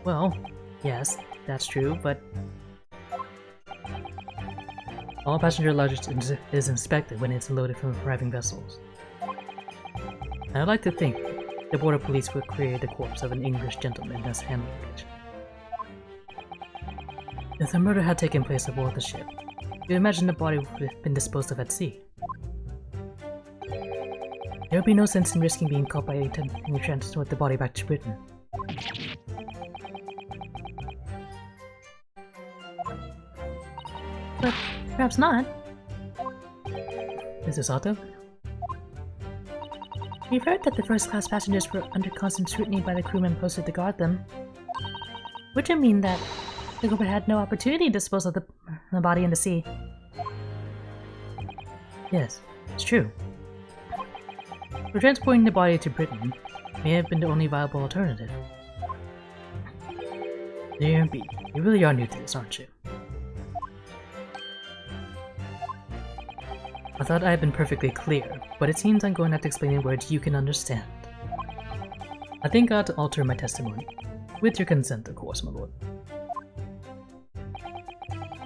Well, yes, that's true, but all passenger luggage is inspected when it's loaded from arriving vessels. And I'd like to think the border police would create the corpse of an English gentleman as hand luggage. If the murder had taken place aboard the ship, you imagine the body would have been disposed of at sea. There would be no sense in risking being caught by any transport the body back to Britain. But perhaps not. Is this Otto? We've heard that the first-class passengers were under constant scrutiny by the crewmen posted to guard them. Which would mean that the culprit had no opportunity to dispose of the body in the sea. Yes, it's true. So transporting the body to Britain may have been the only viable alternative. Dear B, you really are new to this, aren't you? I thought I had been perfectly clear, but it seems I'm going to have to explain in words you can understand. I think I ought to alter my testimony. With your consent, of course, my lord.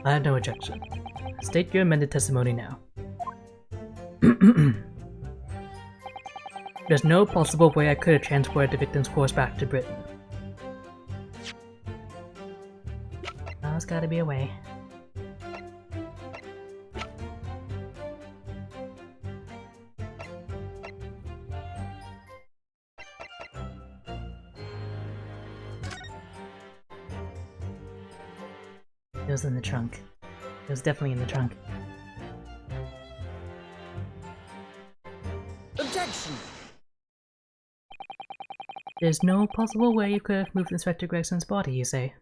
I have no objection. State your amended testimony now. There's no possible way I could have transported the victim's corpse back to Britain. There's gotta be a way. It was in the trunk. It was definitely in the trunk. Objection! There's no possible way you could have moved Inspector Gregson's body, you say?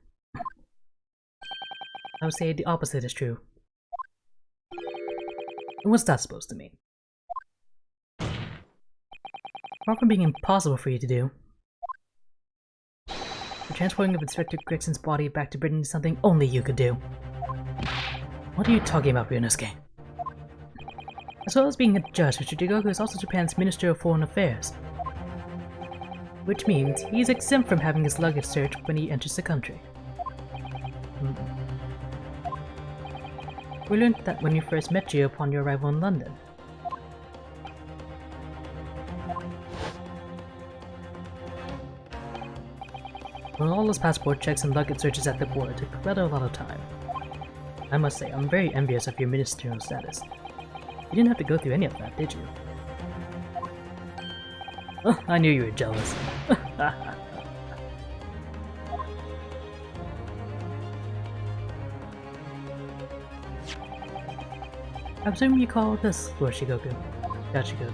I would say the opposite is true. And what's that supposed to mean? Far from being impossible for you to do, the transporting of Inspector Gregson's body back to Britain is something only you could do. What are you talking about, Ryunosuke? As well as being a judge, Mr. Jigoku is also Japan's Minister of Foreign Affairs. Which means he's exempt from having his luggage searched when he enters the country. We learned that when you first met you upon your arrival in London. Well, all those passport checks and luggage searches at the border took rather a lot of time. I must say, I'm very envious of your ministerial status. You didn't have to go through any of that, did you? Oh, I knew you were jealous. I presume you call this Lord Shigoku. Shigoku.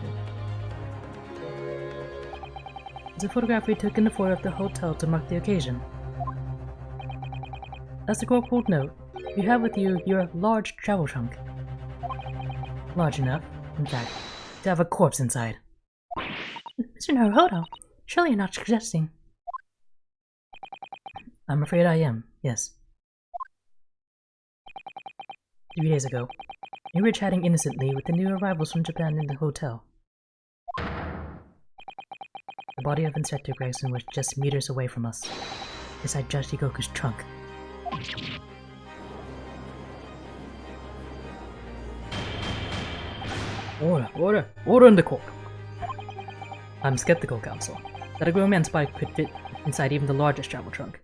It's a photograph we took in the foyer of the hotel to mark the occasion. As the corporal would note, you have with you your large travel trunk. Large enough, in fact, to have a corpse inside. Mr. Naruhodo, surely you're not suggesting. I'm afraid I am, yes. 3 days ago, we were chatting innocently with the new arrivals from Japan in the hotel. The body of Inspector Gregson was just meters away from us, inside Judge Shigoku's trunk. Order in the court! I'm skeptical, Counsel, that a grown man's body could fit inside even the largest travel trunk.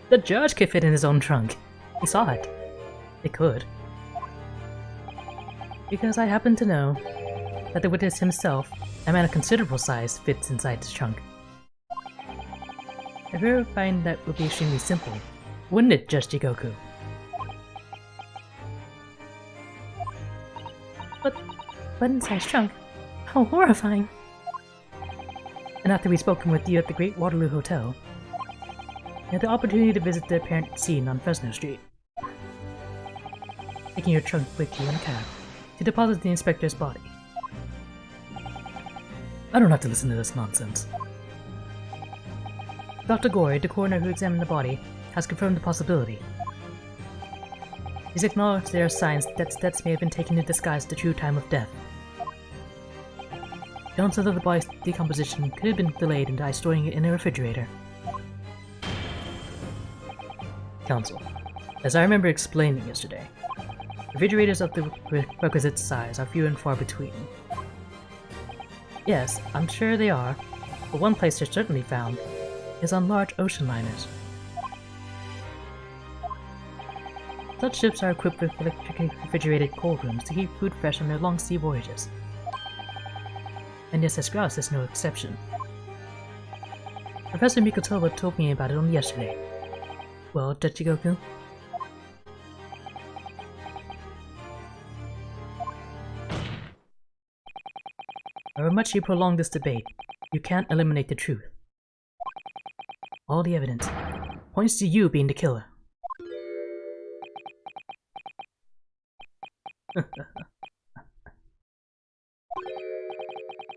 The judge could fit in his own trunk. He saw it. It could. Because I happen to know that the witness himself, a man of considerable size, fits inside his trunk. I find that would be extremely simple, wouldn't it, Judge Jigoku? But inside his trunk? How horrifying! And after we'd spoken with you at the Great Waterloo Hotel, I had the opportunity to visit the apparent scene on Fresno Street. Taking your trunk with you in a cab to deposit the inspector's body. I don't have to listen to this nonsense. Dr. Gori, the coroner who examined the body, has confirmed the possibility. He's acknowledged there are signs that steps may have been taken to disguise the true time of death. The onset of the body's decomposition could have been delayed by storing it in a refrigerator. Counsel, as I remember explaining yesterday, refrigerators of the requisite size are few and far between. Yes, I'm sure they are, but one place they're certainly found is on large ocean liners. Such ships are equipped with electrically refrigerated cold rooms to keep food fresh on their long sea voyages. And SS Grouse is no exception. Professor Mikotoba told me about it only yesterday. Well, Judge Jigoku? However much you prolong this debate, you can't eliminate the truth. All the evidence points to you being the killer.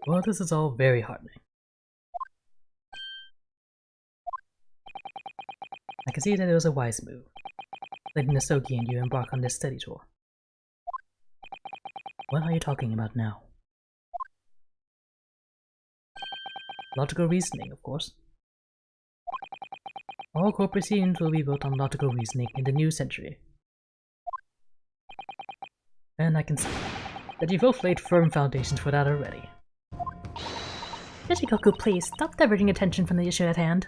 Well, this is all very heartening. I can see that it was a wise move, letting Nasoki and you embark on this study tour. What are you talking about now? Logical reasoning, of course. All court proceedings will be built on logical reasoning in the new century. And I can see that you've both laid firm foundations for that already. Shigoku, please, stop diverting attention from the issue at hand.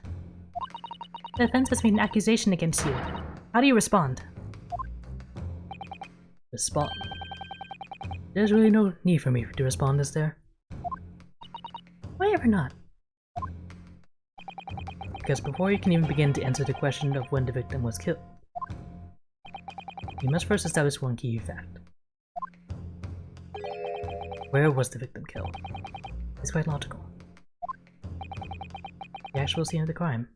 The defense has made an accusation against you. How do you respond? Respond? There's really no need for me to respond, is there? Why ever not? Because before you can even begin to answer the question of when the victim was killed, We must first establish one key fact. Where was the victim killed? It's quite logical. The actual scene of the crime.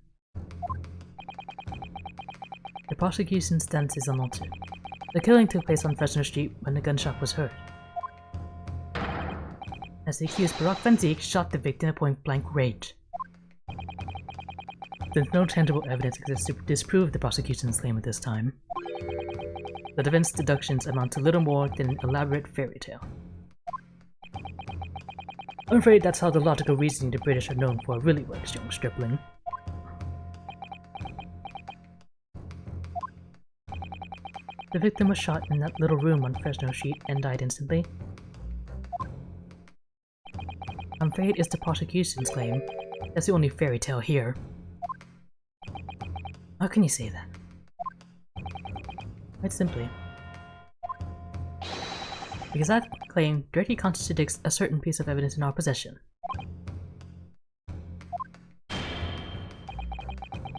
The prosecution's stance is unaltered. The killing took place on Fresno Street when the gunshot was heard. As the accused Barack Fenzik shot the victim at point-blank range. Since no tangible evidence exists to disprove the prosecution's claim at this time, the defense deductions amount to little more than an elaborate fairy tale. I'm afraid that's how the logical reasoning the British are known for really works, young stripling. The victim was shot in that little room on Fresno Street and died instantly. I'm afraid it's the prosecution's claim. That's the only fairy tale here. How can you say that? Quite simply, because that claim directly contradicts a certain piece of evidence in our possession.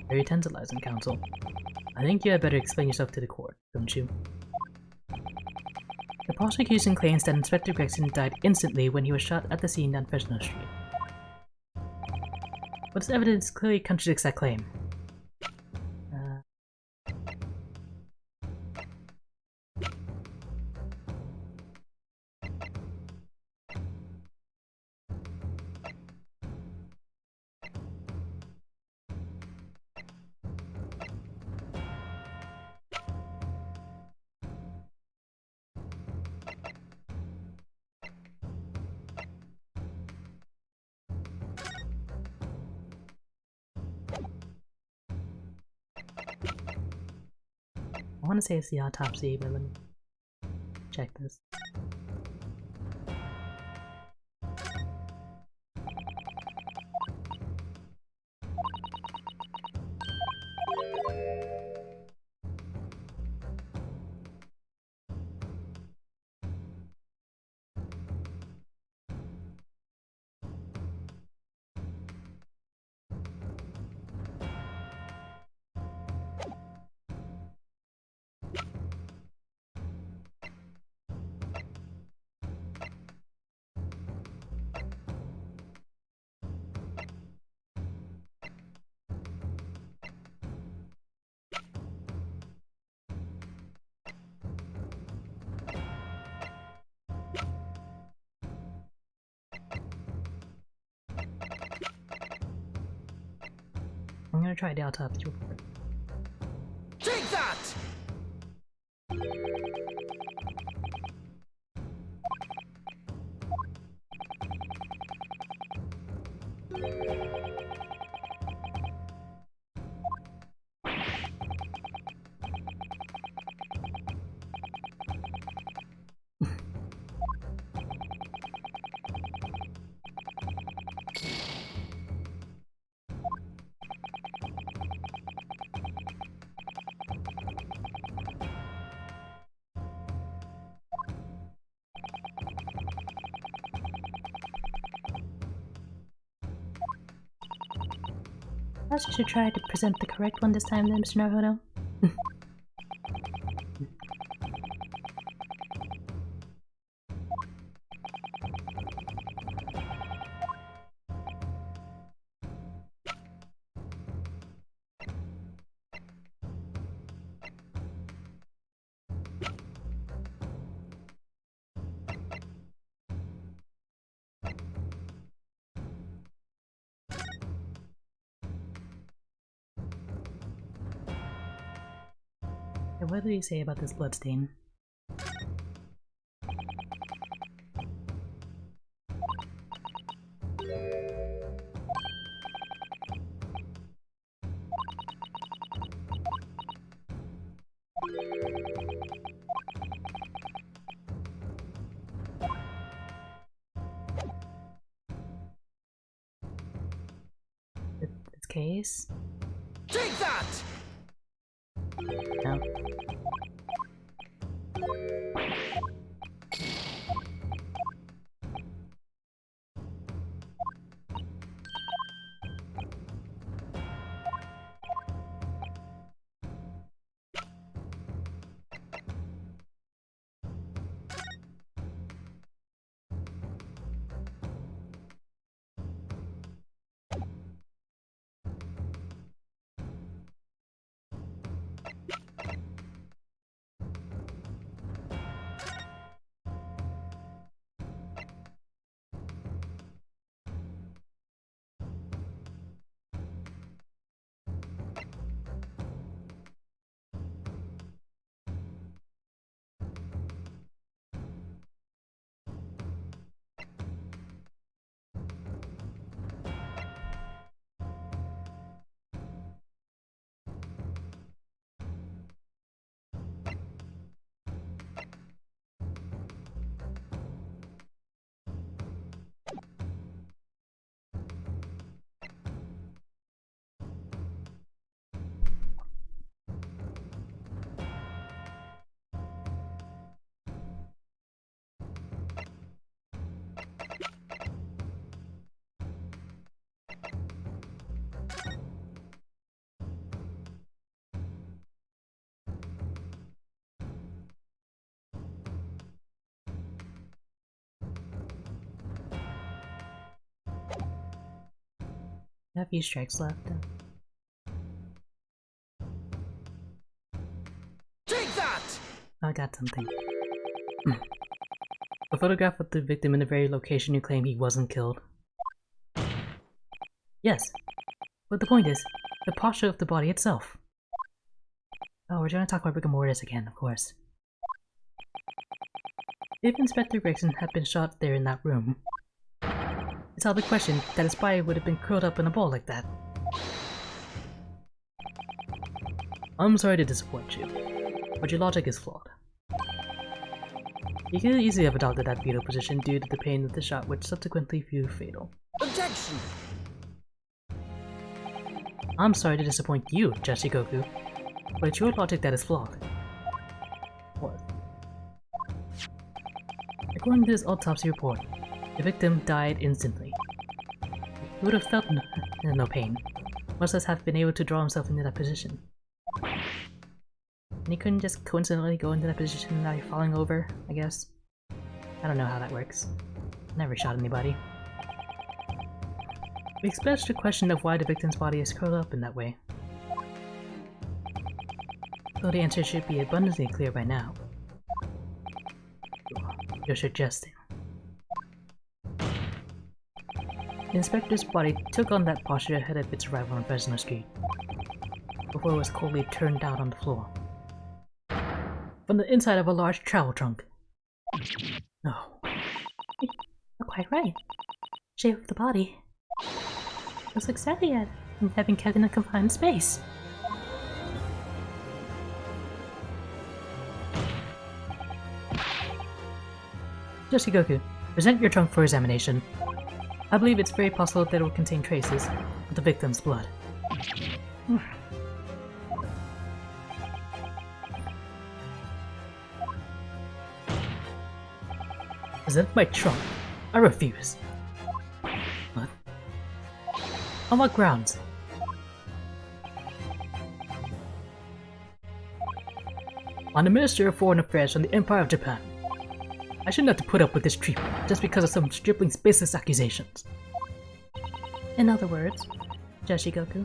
Very tantalizing, counsel. I think you had better explain yourself to the court, don't you? The prosecution claims that Inspector Gregson died instantly when he was shot at the scene on Fresno Street. But this evidence clearly contradicts that claim. I want to say it's the autopsy, but let me check this. I'm gonna try the autopsy report. Take that! Perhaps you should try to present the correct one this time then, Mr. Naruto. Yeah, what did he say about this bloodstain? Its case? Take that! No. I have a few strikes left. Take that! I got something. A photograph of the victim in the very location you claim he wasn't killed. Yes, but the point is, the posture of the body itself. Oh, we're trying to talk about rigor mortis again, of course. If Inspector Gregson had been shot there in that room, it's out of the question that his body would have been curled up in a ball like that. I'm sorry to disappoint you, but your logic is flawed. You could easily have adopted that fetal position due to the pain of the shot, which subsequently proved fatal. Objection! I'm sorry to disappoint you, Jashigoku, but it's your logic that is flawed. What? According to this autopsy report, the victim died instantly. He would have felt no pain, much less have been able to draw himself into that position. And he couldn't just coincidentally go into that position without falling over, I guess. I don't know how that works. Never shot anybody. We expect the question of why the victim's body is curled up in that way. Though the answer should be abundantly clear by now. You're suggesting. The inspector's body took on that posture ahead of its arrival on Fresno Street, before it was coldly turned out on the floor. From the inside of a large travel trunk. No. You're quite right. Shape of the body looks exactly as having kept in a confined space. Jashigoku, present your trunk for examination. I believe it's very possible that it will contain traces of the victim's blood. Present my trunk. I refuse. What? On what grounds? I'm the Minister of Foreign Affairs from the Empire of Japan. I shouldn't have to put up with this treatment just because of some stripling baseless accusations. In other words, Jashigoku,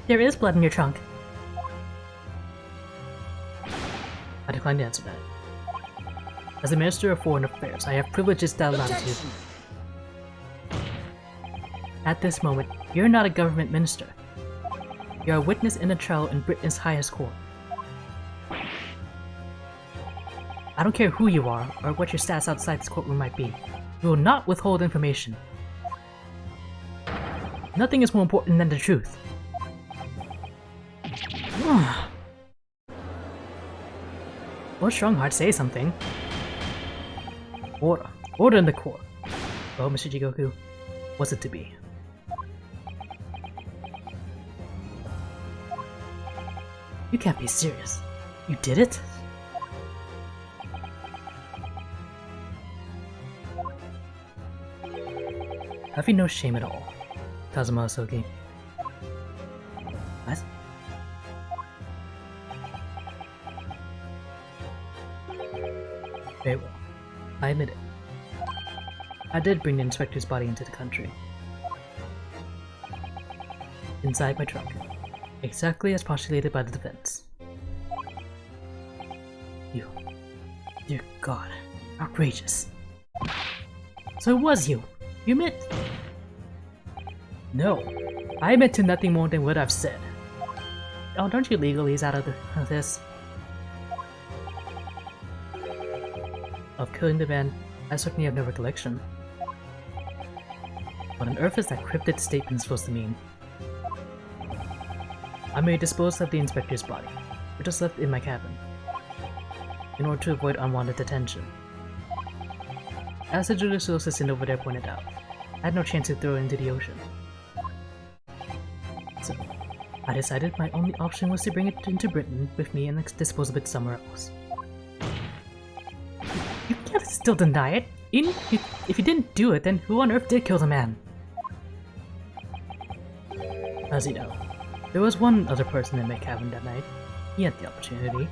there is blood in your trunk. I decline to answer that. As the Minister of Foreign Affairs, I have privileges that allow me to. At this moment, you're not a government minister. You're a witness in a trial in Britain's highest court. I don't care who you are, or what your status outside this courtroom might be. You will not withhold information. Nothing is more important than the truth. Well, Strongheart, say something. Order. Order in the court. Well, Mr. Jigoku, what's it to be? You can't be serious. You did it? Have you no shame at all, Kazuma Asogi? What? Very well. I admit it. I did bring the inspector's body into the country. Inside my trunk. Exactly as postulated by the defense. You. Dear God. Outrageous. So it was you! You admit? No. I admit to nothing more than what I've said. Oh, don't you legalese out of this? Of killing the man, I certainly have no recollection. What on earth is that cryptic statement supposed to mean? I may dispose of the inspector's body, which was left in my cabin, in order to avoid unwanted detention. As the judicial assistant over there pointed out, I had no chance to throw it into the ocean. So, I decided my only option was to bring it into Britain with me and dispose of it somewhere else. You can't still deny it! If you didn't do it, then who on earth did kill the man? As you know, there was one other person in my cabin that night. He had the opportunity.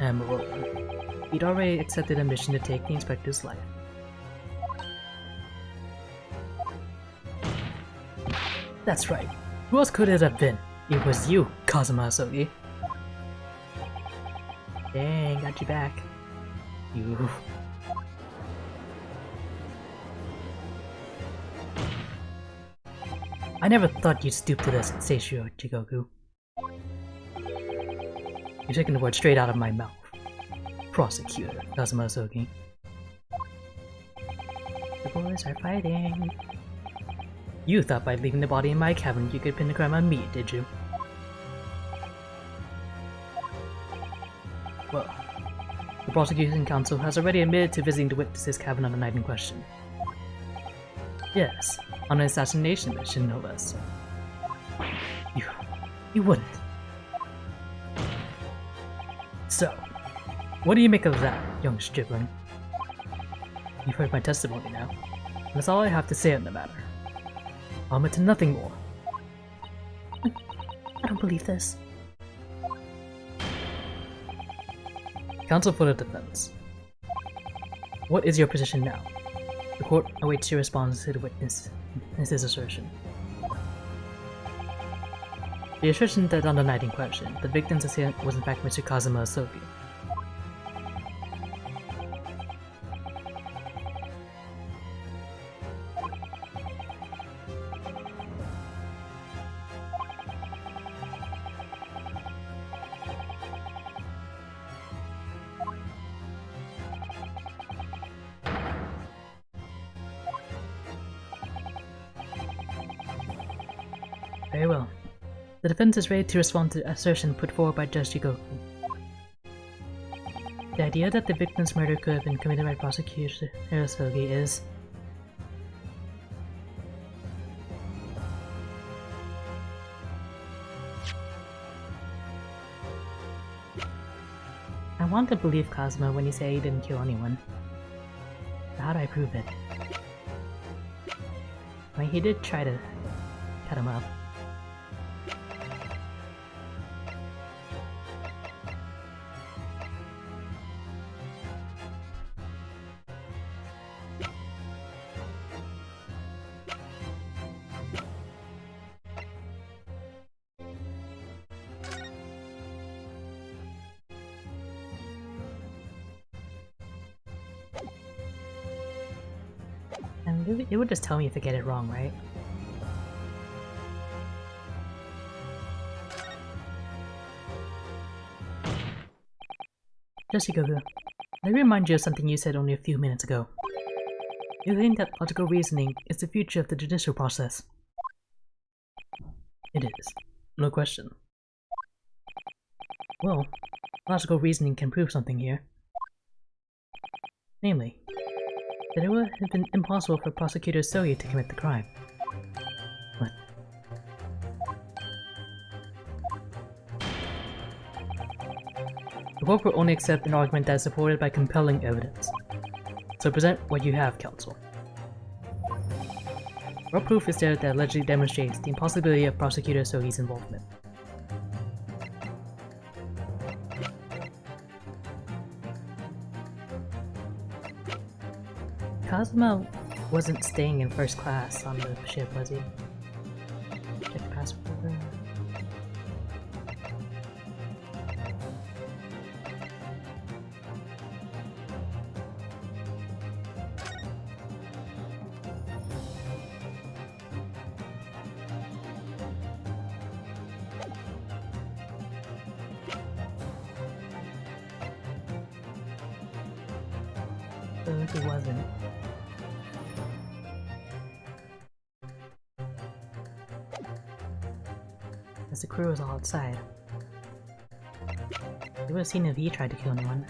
And moreover, he'd already accepted a mission to take the inspector's life. That's right. Who else could it have been? It was you, Kazuma Asogi. Dang, got you back. You. I never thought you'd stoop to this, Seishiro Jigoku. You're taking the word straight out of my mouth. Prosecutor, Kazuma Asogi. The boys are fighting. You thought by leaving the body in my cabin you could pin the crime on me, did you? Well, the prosecution counsel has already admitted to visiting the witness's cabin on the night in question. Yes, on an assassination mission, no less. You wouldn't. So, what do you make of that, young stripling? You've heard my testimony now. That's all I have to say on the matter. I'll admit to nothing more. I don't believe this. Counsel for the defense. What is your position now? The court awaits your response to the witness's assertion. The assertion that on the night in question, the victim's assailant was in fact Mr. Kazuma Asogi. Very well. The defense is ready to respond to the assertion put forward by Judge Jigoku. The idea that the victim's murder could have been committed by prosecutor Asogi is... I want to believe Kazuma when you say he didn't kill anyone. But how do I prove it? I mean, he did try to cut him up. And it would just tell me if I get it wrong, right? Jigoku, let me remind you of something you said only a few minutes ago. You think that logical reasoning is the future of the judicial process. It is, no question. Well, logical reasoning can prove something here. Namely, that it would have been impossible for Prosecutor Sogi to commit the crime. What? The court will only accept an argument that is supported by compelling evidence. So present what you have, counsel. What proof is there that allegedly demonstrates the impossibility of Prosecutor Sogi's involvement? Kazuma wasn't staying in first class on the ship, was he? Check the passport. He wasn't. As the crew was all outside. You would have seen if he tried to kill anyone.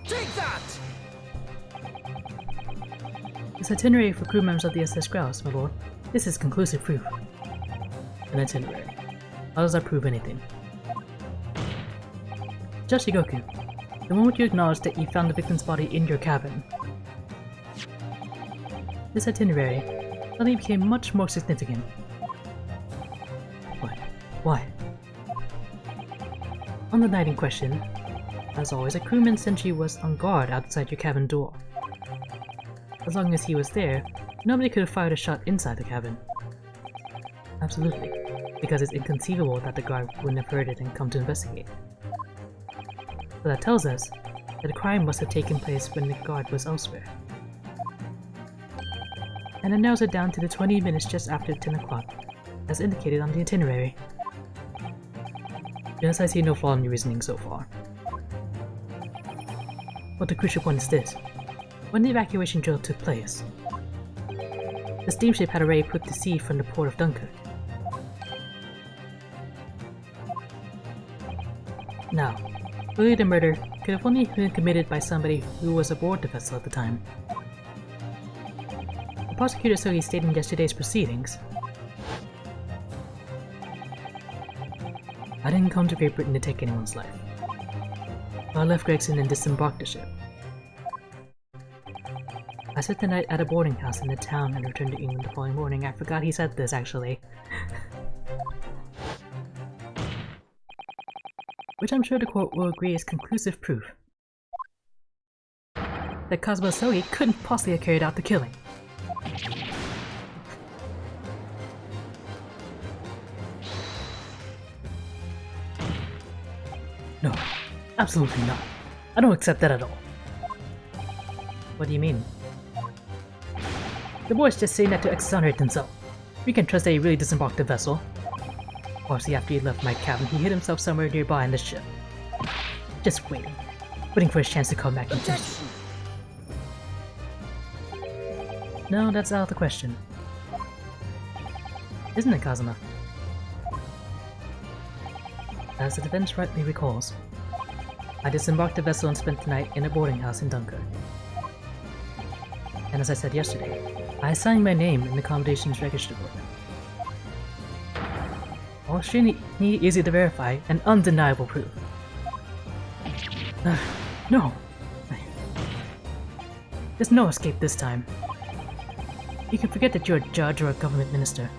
Take that! This itinerary for crew members of the SS Grouse, my lord. This is conclusive proof. An itinerary. How does that prove anything? Judge Jigoku, the moment you acknowledged that you found the victim's body in your cabin, this itinerary suddenly became much more significant. What? Why? On the night in question, as always, a crewman sentry was on guard outside your cabin door. As long as he was there, nobody could have fired a shot inside the cabin. Absolutely, because it's inconceivable that the guard wouldn't have heard it and come to investigate. So that tells us that the crime must have taken place when the guard was elsewhere. And it narrows it down to the 20 minutes just after 10 o'clock, as indicated on the itinerary. Yes, I see no flaw in your reasoning so far. But the crucial point is this. When the evacuation drill took place, the steamship had already put to sea from the port of Dunkirk. Now, clearly the murder could have only been committed by somebody who was aboard the vessel at the time. The prosecutor so stated in yesterday's proceedings, I didn't come to Great Britain to take anyone's life. So I left Gregson and disembarked the ship. I spent the night at a boarding house in the town and returned to England the following morning. I forgot he said this, actually. Which I'm sure the court will agree is conclusive proof that Kazuma Sogi couldn't possibly have carried out the killing. No, absolutely not. I don't accept that at all. What do you mean? The boy's just saying that to exonerate himself. We can trust that he really disembarked the vessel. Obviously, after he left my cabin, he hid himself somewhere nearby in the ship. Just waiting for his chance to come back and finish. No, that's out of the question. Isn't it, Kazuma? As the defense rightly recalls, I disembarked the vessel and spent the night in a boarding house in Dunkirk. And as I said yesterday, I signed my name in the accommodations register book. All extremely easy to verify and undeniable proof. No. There's no escape this time. You can forget that you're a judge or a government minister.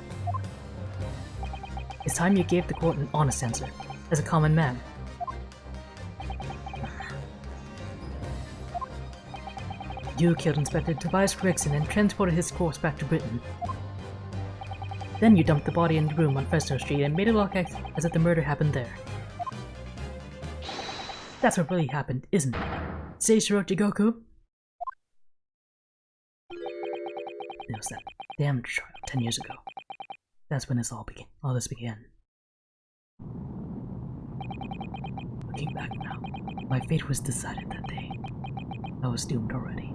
It's time you gave the court an honest answer, as a common man. You killed Inspector Tobias Gregson and transported his corpse back to Britain. Then you dumped the body in the room on Fresno Street and made it look as if the murder happened there. That's what really happened, isn't it? Seishiro Jigoku? It was that damn trial 10 years ago. That's when all this began. Looking back now, my fate was decided that day. I was doomed already.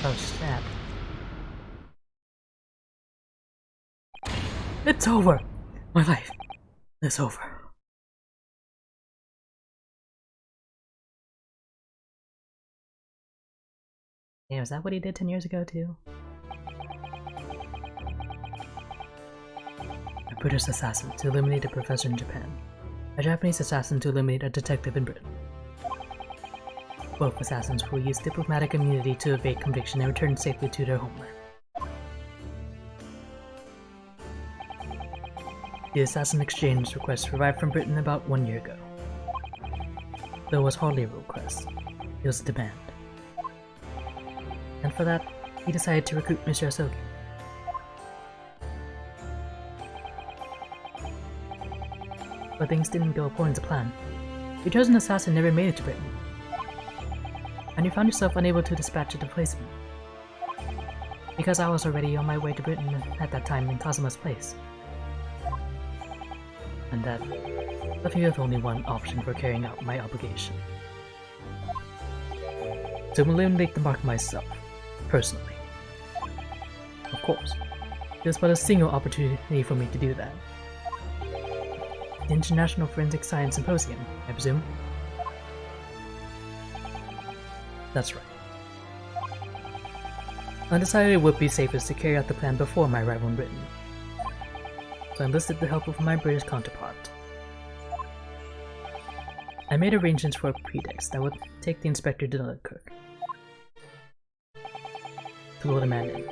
Oh snap. It's over! My life is over. Yeah, is that what he did 10 years ago too? A British assassin to eliminate a professor in Japan. A Japanese assassin to eliminate a detective in Britain. Both assassins will use diplomatic immunity to evade conviction and return safely to their homeland. The assassin exchange request arrived from Britain about 1 year ago. Though it was hardly a request, it was a demand. And for that, he decided to recruit Mr. Asogi. But things didn't go according to plan. Your chosen assassin never made it to Britain, and you found yourself unable to dispatch a replacement. Because I was already on my way to Britain at that time in Kazuma's place. And that left me with only one option for carrying out my obligation. To eliminate the mark myself, personally. Of course, there's but a single opportunity for me to do that. The International Forensic Science Symposium, I presume? That's right. I decided it would be safest to carry out the plan before my arrival in Britain. so I enlisted the help of my British counterpart. I made arrangements for a pretext that would take the inspector to Dunkirk to lure the man in.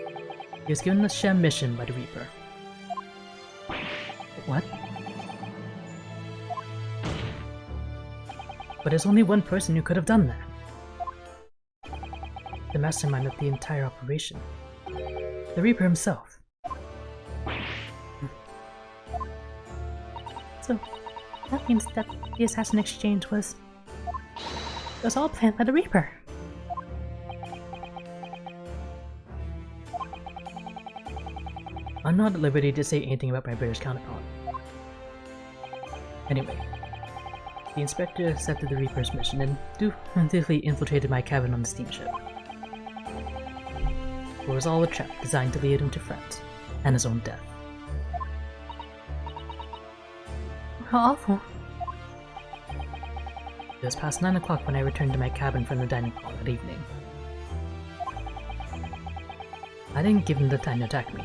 He was given a sham mission by the Reaper. What? But there's only one person who could have done that. The mastermind of the entire operation. The Reaper himself. So, that means that the assassin exchange was all planned by the Reaper. I'm not at liberty to say anything about my British counterpart. Anyway, the inspector accepted the Reaper's mission and dutifully infiltrated my cabin on the steamship. It was all a trap designed to lead him to France and his own death. How awful. It was past 9 o'clock when I returned to my cabin from the dining hall that evening. I didn't give him the time to attack me.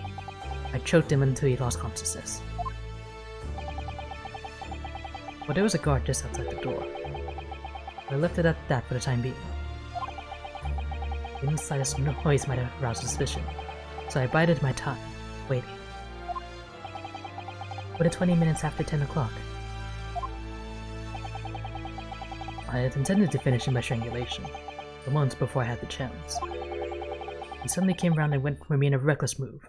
I choked him until he lost consciousness. But there was a guard just outside the door. I left it at that for the time being. Even the slightest noise might have aroused suspicion, so I bided my time, waiting. But at 20 minutes after 10 o'clock, I had intended to finish in my strangulation, but months before I had the chance. He suddenly came around and went for me in a reckless move.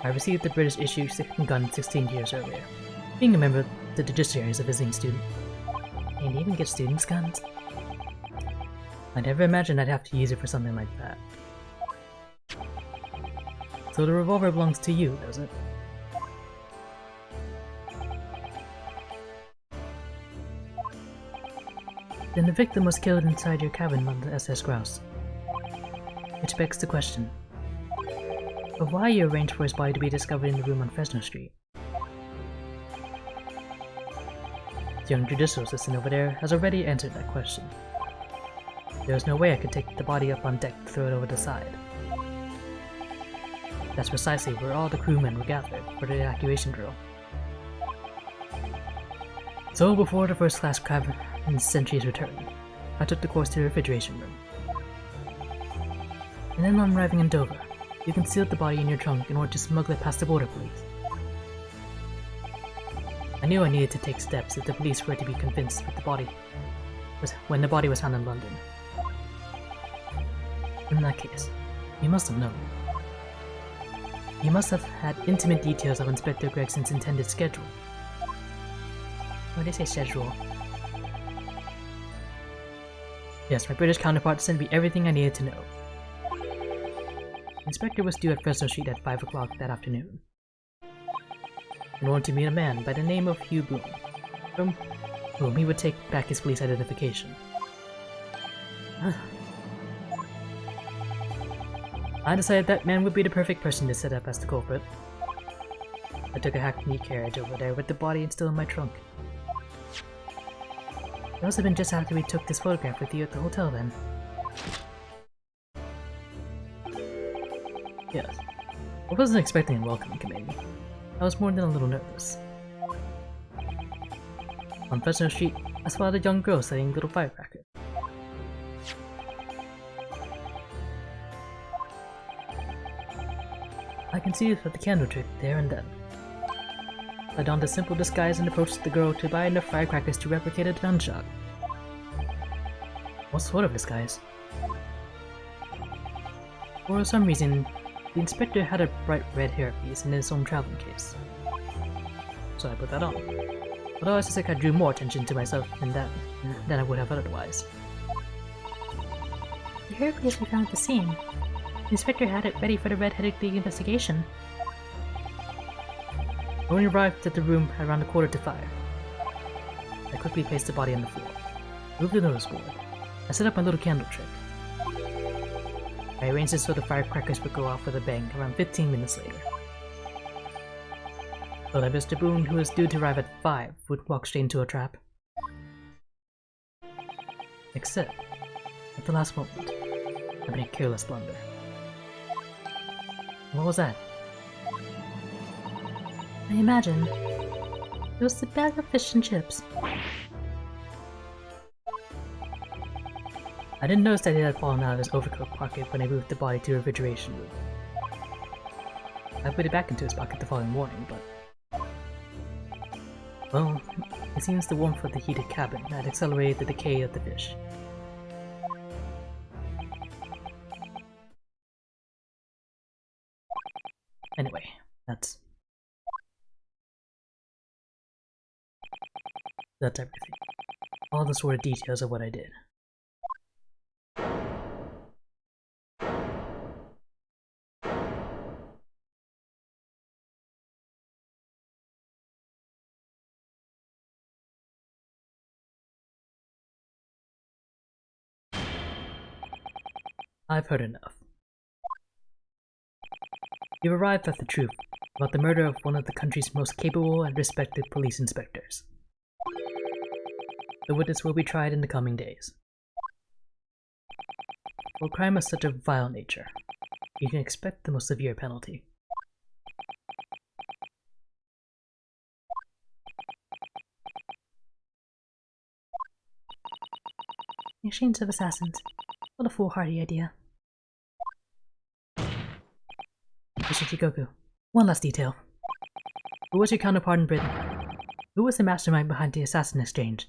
I received the British issue second gun 16 years earlier, being a member of the judiciary as a visiting student. And even get students' guns? I never imagined I'd have to use it for something like that. So the revolver belongs to you, does it? Then the victim was killed inside your cabin on the SS Grouse. Which begs the question of why you arranged for his body to be discovered in the room on Fresno Street. The young judicial assistant over there has already answered that question. There was no way I could take the body up on deck to throw it over the side. That's precisely where all the crewmen were gathered for the evacuation drill. So before the first class cabin sentries returned, I took the course to the refrigeration room. And then on arriving in Dover, you concealed the body in your trunk in order to smuggle it past the border police. I knew I needed to take steps if the police were to be convinced that when the body was found in London. In that case, you must have known. You must have had intimate details of Inspector Gregson's intended schedule. What did they say schedule? Yes, my British counterpart sent me everything I needed to know. The inspector was due at Fresno Street at 5 o'clock that afternoon, and wanted to meet a man by the name of Hugh Bloom, from whom he would take back his police identification. I decided that man would be the perfect person to set up as the culprit. I took a hackney carriage over there with the body still in my trunk. It must have been just after we took this photograph with you at the hotel then. Yes. I wasn't expecting a welcoming committee. I was more than a little nervous. On Fresno Street, I spotted a young girl setting a little firecracker. I conceived of the candle trick there and then. I donned a simple disguise and approached the girl to buy enough firecrackers to replicate a gunshot. What sort of disguise? For some reason, the inspector had a bright red hairpiece in his own traveling case. So I put that on. Although I suspect I drew more attention to myself than I would have otherwise. The hairpiece we found at the scene. The inspector had it ready for the Red-Headed League investigation. I only arrived at the room around 4:45. I quickly placed the body on the floor, moved the notice board. I set up my little candle trick. I arranged it so the firecrackers would go off with a bang around 15 minutes later. So that Mr. Boone, who was due to arrive at 5, would walk straight into a trap. Except, at the last moment, having a careless blunder. What was that? I imagine it was the bag of fish and chips. I didn't notice that it had fallen out of his overcoat pocket when I moved the body to the refrigeration room. I put it back into his pocket the following morning, but... well, it seems the warmth of the heated cabin had accelerated the decay of the fish. Anyway, that's everything. All the sort of details of what I did. I've heard enough. You've arrived at the truth about the murder of one of the country's most capable and respected police inspectors. The witness will be tried in the coming days. For a crime of such a vile nature, you can expect the most severe penalty. Machines of assassins. What a foolhardy idea. Mr. Chikoku, one last detail. Who was your counterpart in Britain? Who was the mastermind behind the assassin exchange?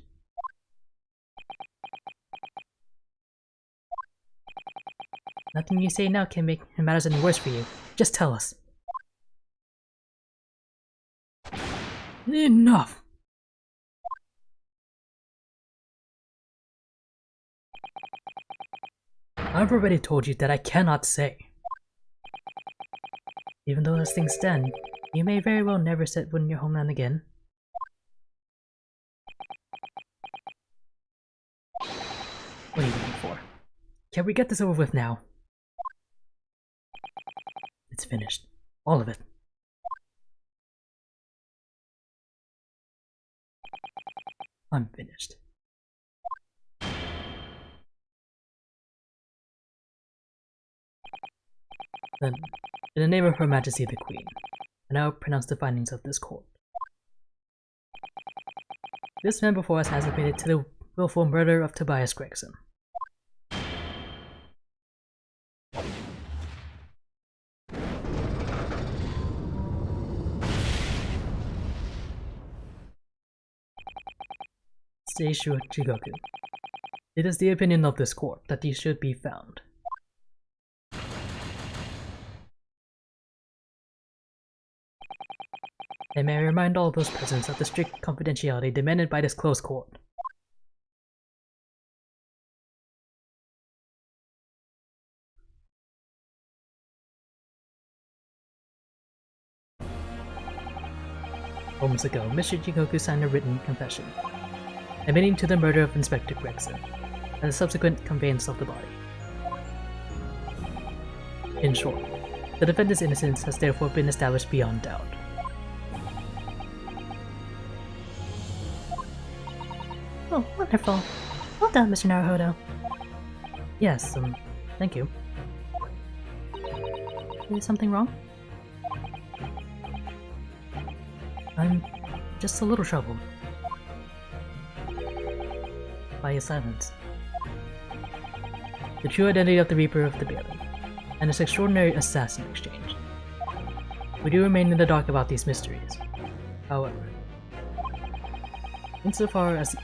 Nothing you say now can make matters any worse for you. Just tell us. Enough! I've already told you that I cannot say. Even though as things stand, you may very well never set foot in your homeland again. What are you waiting for? Can we get this over with now? It's finished. All of it. I'm finished. Then, in the name of Her Majesty the Queen, I now pronounce the findings of this court. This man before us has admitted to the willful murder of Tobias Gregson. Seishu Chigoku. It is the opinion of this court that he should be found. And may I remind all those present of the strict confidentiality demanded by this closed court. Moments ago, Mr. Chikoku signed a written confession, admitting to the murder of Inspector Gregson, and the subsequent conveyance of the body. In short, the defendant's innocence has therefore been established beyond doubt. Oh, wonderful. Well done, Mr. Naruhodo. Yes, thank you. Is something wrong? I'm just a little troubled by his silence. The true identity of the Reaper of the Bailey, and this extraordinary assassin exchange. We do remain in the dark about these mysteries. However, insofar as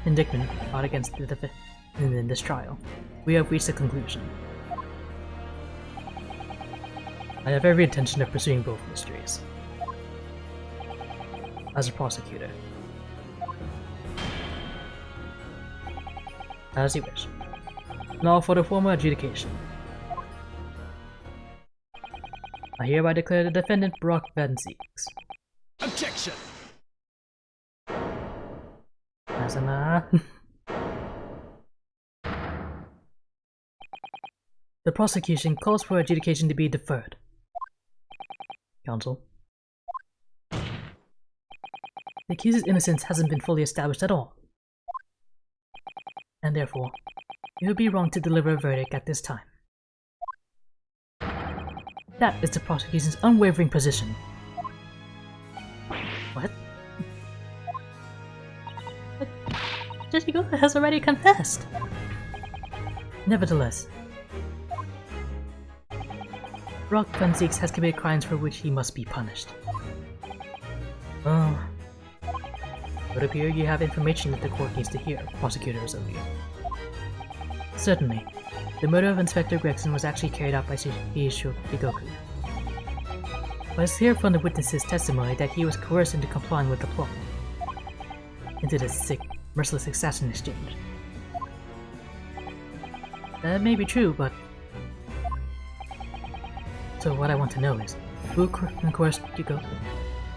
indictment brought against the defendant in this trial, we have reached a conclusion. I have every intention of pursuing both mysteries. As a prosecutor. As you wish. Now for the formal adjudication. I hereby declare the defendant Brock Van Zeeks. Objection! Asana. The prosecution calls for adjudication to be deferred. Counsel. The accused's innocence hasn't been fully established at all, and therefore, it would be wrong to deliver a verdict at this time. That is the prosecution's unwavering position. What? But Chichigoko has already confessed. Nevertheless, Rock Fenzeeks has committed crimes for which he must be punished. Well, it would appear you have information that the court needs to hear, Prosecutor Ozogi. Certainly, the murder of Inspector Gregson was actually carried out by Chichigoko. But it's clear from the witness's testimony that he was coerced into complying with the plot, into this sick, merciless assassin exchange. That may be true, but... So what I want to know is, who coerced Chichigoko?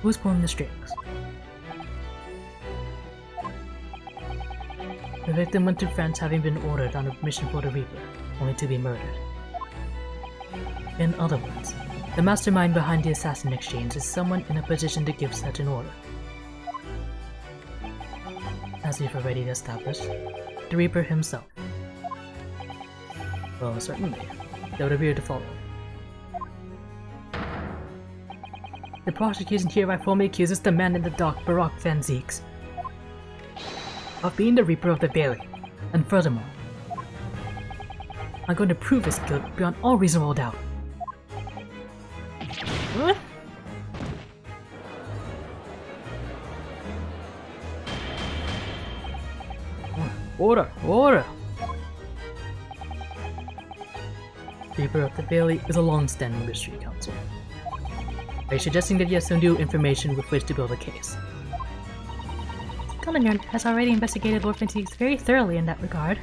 Who's pulling the strings? The victim went to France having been ordered on a mission for the Reaper, only to be murdered. In other words, the mastermind behind the assassin exchange is someone in a position to give such an order. As we've already established, the Reaper himself. Well, certainly, that would appear to follow. The prosecution hereby formally accuses the man in the dock, Barak Van Zeeks, of being the Reaper of the Bailey, and furthermore, I'm going to prove his guilt beyond all reasonable doubt. What? Order! Order! Reaper of the Bailey is a long-standing mystery council. Are you suggesting that you have some new information with which to build a case? Governor has already investigated Lord Fenzeeks very thoroughly in that regard,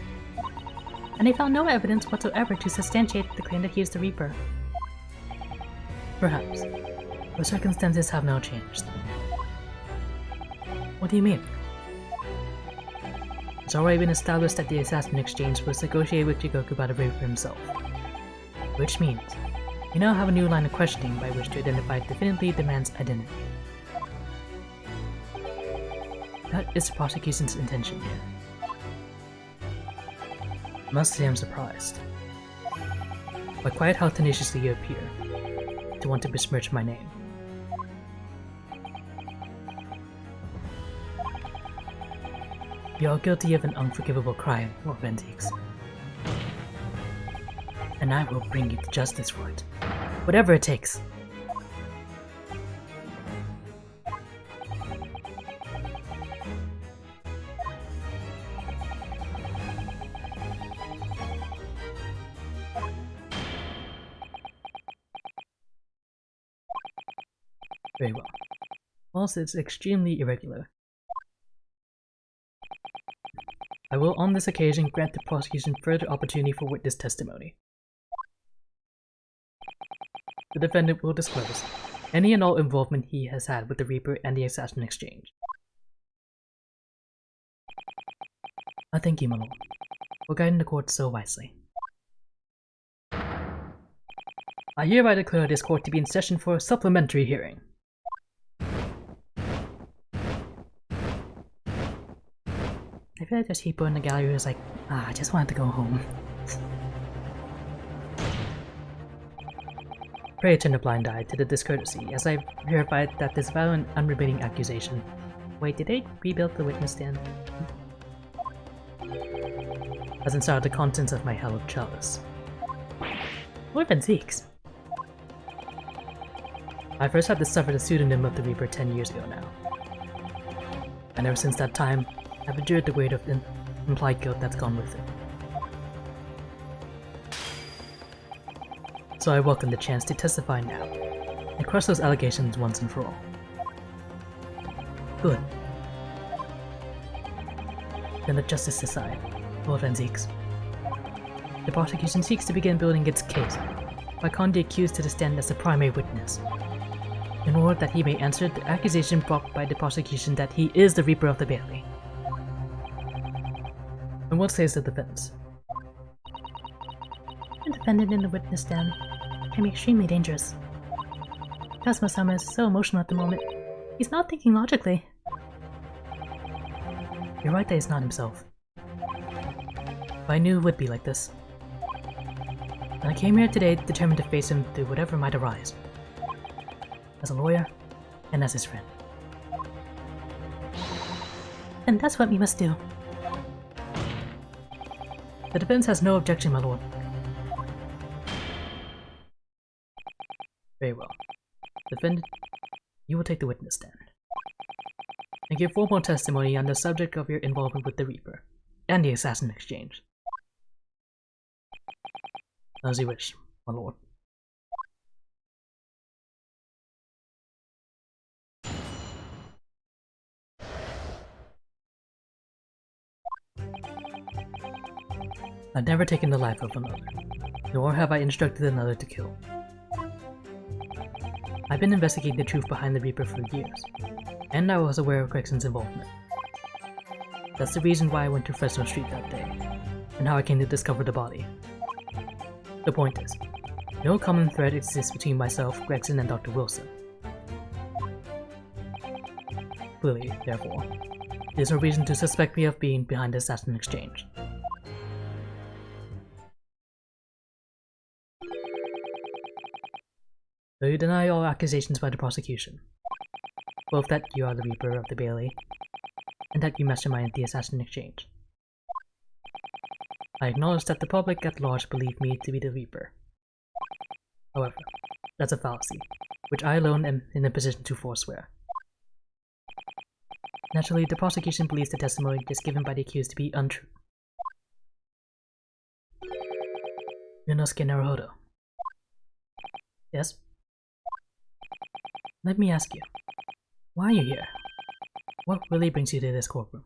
and they found no evidence whatsoever to substantiate the claim that he is the Reaper. Perhaps, but circumstances have now changed. What do you mean? It's already been established that the assassin exchange was negotiated with Chichigoko by the Reaper himself. Which means, we now have a new line of questioning by which to identify definitively the man's identity. That is the prosecution's intention here. I must say I'm surprised by quite how tenaciously you appear to want to besmirch my name. You are guilty of an unforgivable crime, Lord Fenzeeks, and I will bring you to justice for it, whatever it takes. Very well. Whilst it's extremely irregular, I will on this occasion grant the prosecution further opportunity for witness testimony. The defendant will disclose any and all involvement he has had with the Reaper and the assassin exchange. I thank you, my lord, for guiding the court so wisely. I hereby declare this court to be in session for a supplementary hearing. I feel like there's people in the gallery who's like, I just wanted to go home. Pray turn a blind eye to the discourtesy, as I've verified that this violent, unremitting accusation... Wait, did they rebuild the witness stand? Hasn't started the contents of my hallowed chalice. Lord Fenzeeks. I first had to suffer the pseudonym of the Reaper 10 years ago now. And ever since that time, I've endured the weight of implied guilt that's gone with it. So I welcome the chance to testify now, and crush those allegations once and for all. Good. Then let justice decide, Lord Fenzeeks. The prosecution seeks to begin building its case by calling the accused to the stand as the primary witness, in order that he may answer the accusation brought by the prosecution that he is the Reaper of the Bailey. And what says the defense? The defendant in the witness stand can be extremely dangerous. Kazuma-sama is so emotional at the moment. He's not thinking logically. You're right that he's not himself. But I knew it would be like this. I came here today determined to face him through whatever might arise. As a lawyer, and as his friend. And that's what we must do. The defense has no objection, my lord. Very well. Defendant, you will take the witness stand. And give formal testimony on the subject of your involvement with the Reaper, and the assassin exchange. As you wish, my lord. I've never taken the life of another, nor have I instructed another to kill. I've been investigating the truth behind the Reaper for years, and I was aware of Gregson's involvement. That's the reason why I went to Fresno Street that day, and how I came to discover the body. The point is, no common thread exists between myself, Gregson, and Dr. Wilson. Clearly, therefore, there's no reason to suspect me of being behind the assassin exchange. So you deny all accusations by the prosecution, both that you are the Reaper of the Bailey, and that you masterminded the assassin exchange. I acknowledge that the public at large believe me to be the Reaper. However, that's a fallacy, which I alone am in a position to forswear. Naturally, the prosecution believes the testimony just given by the accused to be untrue. Yonosuke Naruhodo. Yes? Let me ask you, why are you here? What really brings you to this courtroom?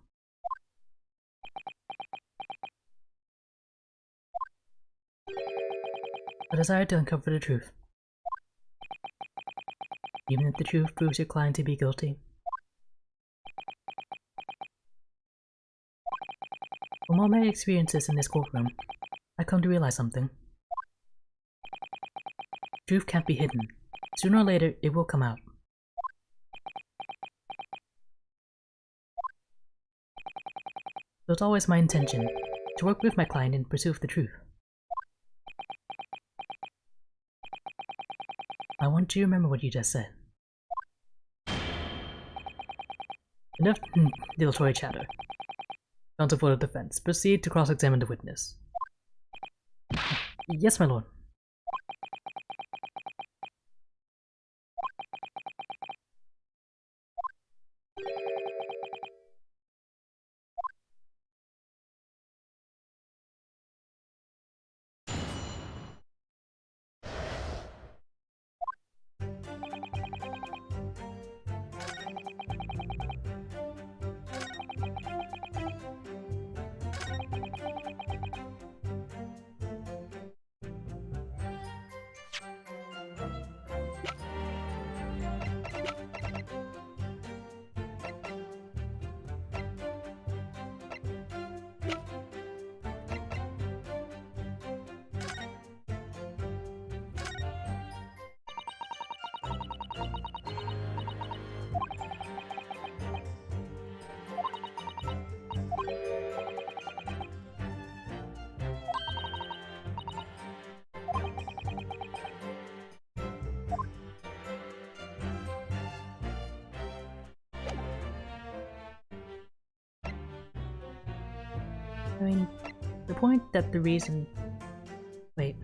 A desire to uncover the truth. Even if the truth proves your client to be guilty. From all my experiences in this courtroom, I come to realize something. Truth can't be hidden. Sooner or later, it will come out. So it's always my intention to work with my client in pursuit of the truth. I want you to remember what you just said. Enough dilatory chatter. Counsel for the defense, proceed to cross-examine the witness. Yes, my lord. I mean, the point that the reason... Wait.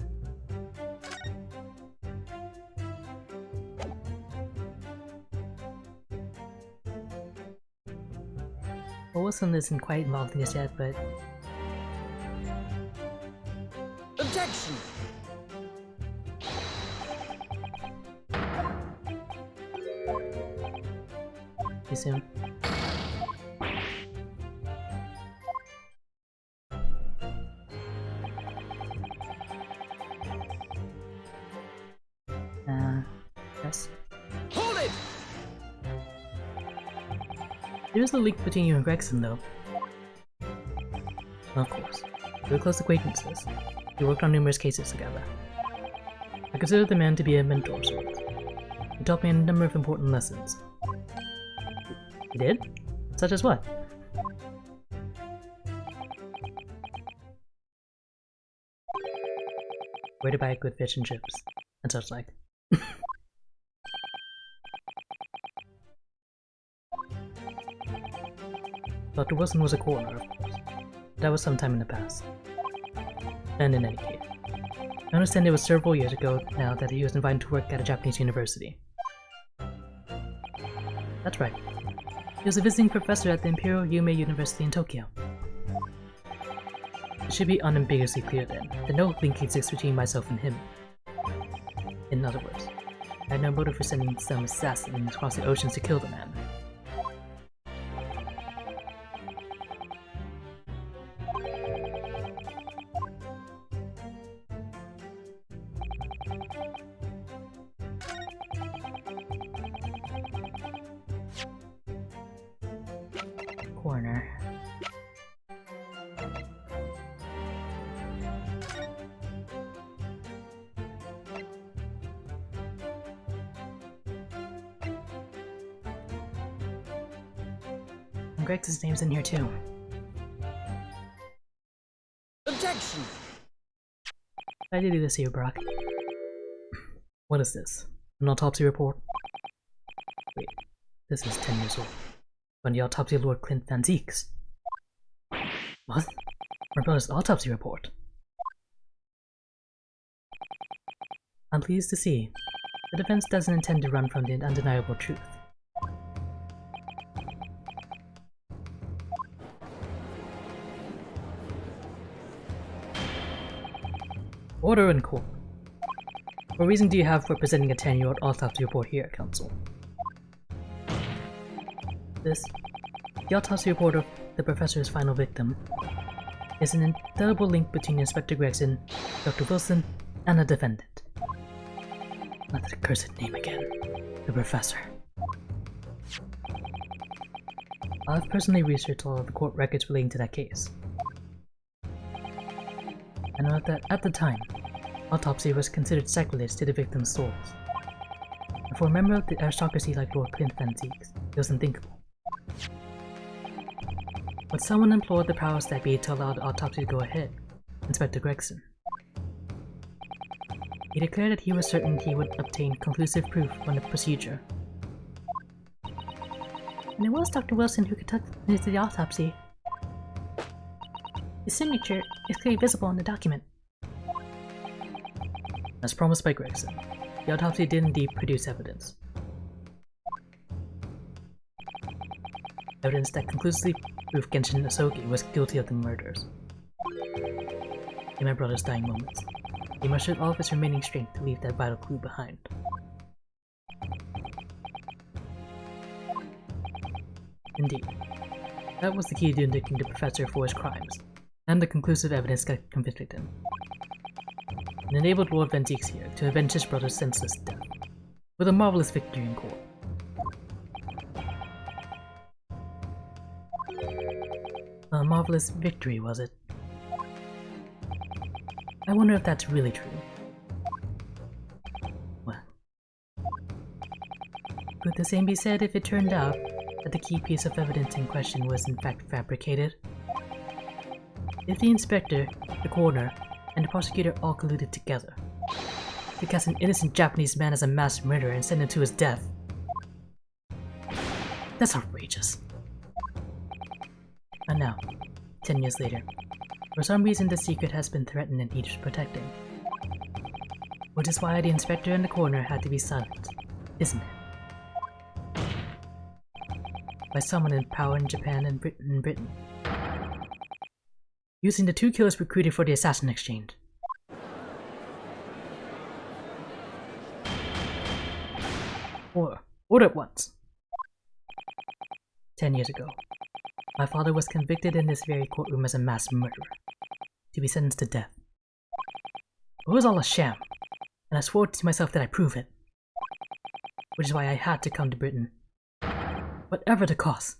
Well, Wilson isn't quite involved in this yet, but... Objection! Too soon. Yes. Hold it! There's a link between you and Gregson, though. Of course. We were close acquaintances. We worked on numerous cases together. I consider the man to be a mentor of sorts. He taught me a number of important lessons. He did? Such as what? Where to buy good fish and chips and such like. Dr. Wilson was a coroner, of course. That was sometime in the past. And in any case, I understand it was several years ago now that he was invited to work at a Japanese university. That's right. He was a visiting professor at the Imperial Yume University in Tokyo. It should be unambiguously clear then that no link exists between myself and him. In other words, I had no motive for sending some assassin across the oceans to kill the man. Corner. And Greg's name's in here too. Objection! I did do this here, Brock. What is this? An autopsy report? Wait, this is 10 years old. When the autopsy of Lord Clint Van Zeeks. What? My brother's autopsy report. I'm pleased to see. The defense doesn't intend to run from the undeniable truth. Order in court. What reason do you have for presenting a 10-year-old autopsy report here, Counsel? The autopsy report of the professor's final victim, is an indelible link between Inspector Gregson, Dr. Wilson, and the defendant. Not that accursed name again. The professor. I've personally researched all of the court records relating to that case. I know that at the time, autopsy was considered sacrilege to the victim's souls. And for a member of the aristocracy like Lord Clint Van Zeeks, it was unthinkable. But someone implored the powers that be to allow the autopsy to go ahead, Inspector Gregson. He declared that he was certain he would obtain conclusive proof from the procedure. And it was Dr. Wilson who conducted the autopsy. His signature is clearly visible in the document. As promised by Gregson, the autopsy did indeed produce evidence. Evidence that conclusively proved Genshin Asogi was guilty of the murders. In my brother's dying moments, he mustered all of his remaining strength to leave that vital clue behind. Indeed, that was the key to indicting the professor for his crimes, and the conclusive evidence that convicted him. It enabled Lord Van Zeeks here to avenge his brother's senseless death, with a marvelous victory in court. A marvelous victory, was it? I wonder if that's really true. Well, could the same be said if it turned out that the key piece of evidence in question was in fact fabricated? If the inspector, the coroner, and the prosecutor all colluded together to cast an innocent Japanese man as a mass murderer and send him to his death, that's outrageous. And now, 10 years later, for some reason the secret has been threatened and needs protecting. Which is why the inspector and the coroner had to be silent, isn't it? By someone in power in Japan and Britain. Using the two killers recruited for the assassin exchange. Order at once. 10 years ago, my father was convicted in this very courtroom as a mass murderer, to be sentenced to death. It was all a sham, and I swore to myself that I'd prove it. Which is why I had to come to Britain, whatever the cost.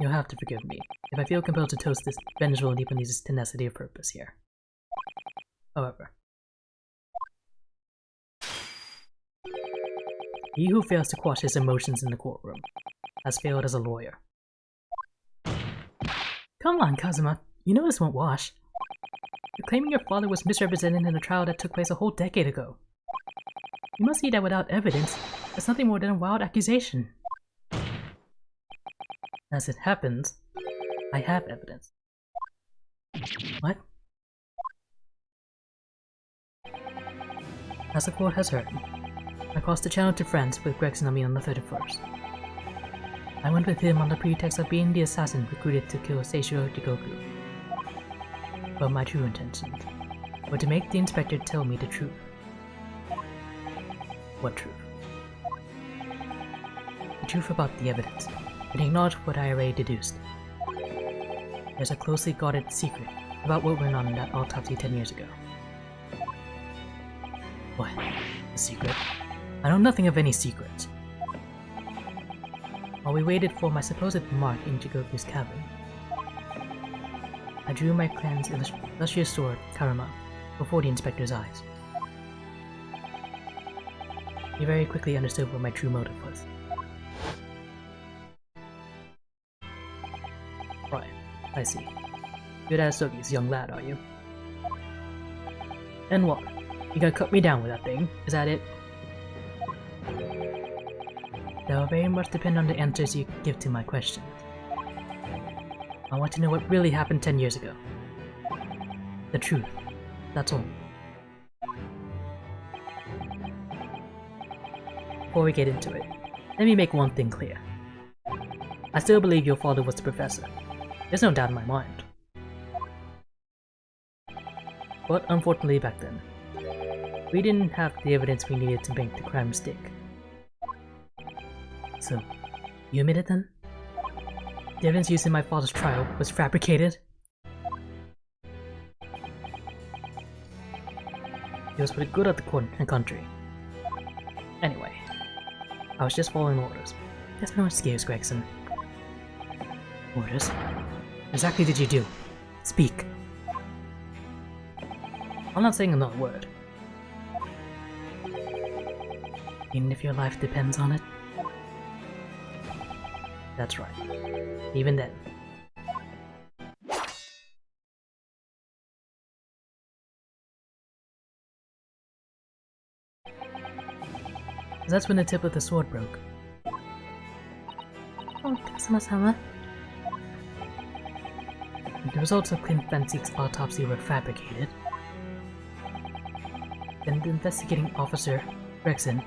You'll have to forgive me if I feel compelled to toast this vengeful Nipponese tenacity of purpose here. However, he who fails to quash his emotions in the courtroom has failed as a lawyer. Come on, Kazuma. You know this won't wash. You're claiming your father was misrepresented in a trial that took place a whole decade ago. You must see that without evidence, that's nothing more than a wild accusation. As it happens, I have evidence. What? As the court has heard, I crossed the channel to France with Gregson and me on the 31st. I went with him on the pretext of being the assassin recruited to kill Seishiro Jigoku. But my true intentions were to make the inspector tell me the truth. What truth? The truth about the evidence, and acknowledge what I already deduced. There's a closely guarded secret about what went on in that autopsy 10 years ago. What? A secret? I know nothing of any secrets. While we waited for my supposed mark in Jigoku's cabin, I drew my clan's illustrious sword, Karuma, before the inspector's eyes. He very quickly understood what my true motive was. Right, I see. You're Asogi's young lad, are you? And what? You gonna cut me down with that thing? Is that it? That will very much depend on the answers you give to my questions. I want to know what really happened 10 years ago. The truth. That's all. Before we get into it, let me make one thing clear. I still believe your father was the professor. There's no doubt in my mind. But unfortunately back then, we didn't have the evidence we needed to make the crime stick. So, you admit it then? The evidence used in my father's trial was fabricated? It was for the good of the court and country. Anyway, I was just following orders. There's no excuse, Gregson. Orders? What exactly did you do? Speak. I'm not saying another word. Even if your life depends on it? That's right. Even then. That's when the tip of the sword broke. Oh, Kazuma-sama. The results of Clint Van Ziek's autopsy were fabricated. Then the investigating officer, Gregson,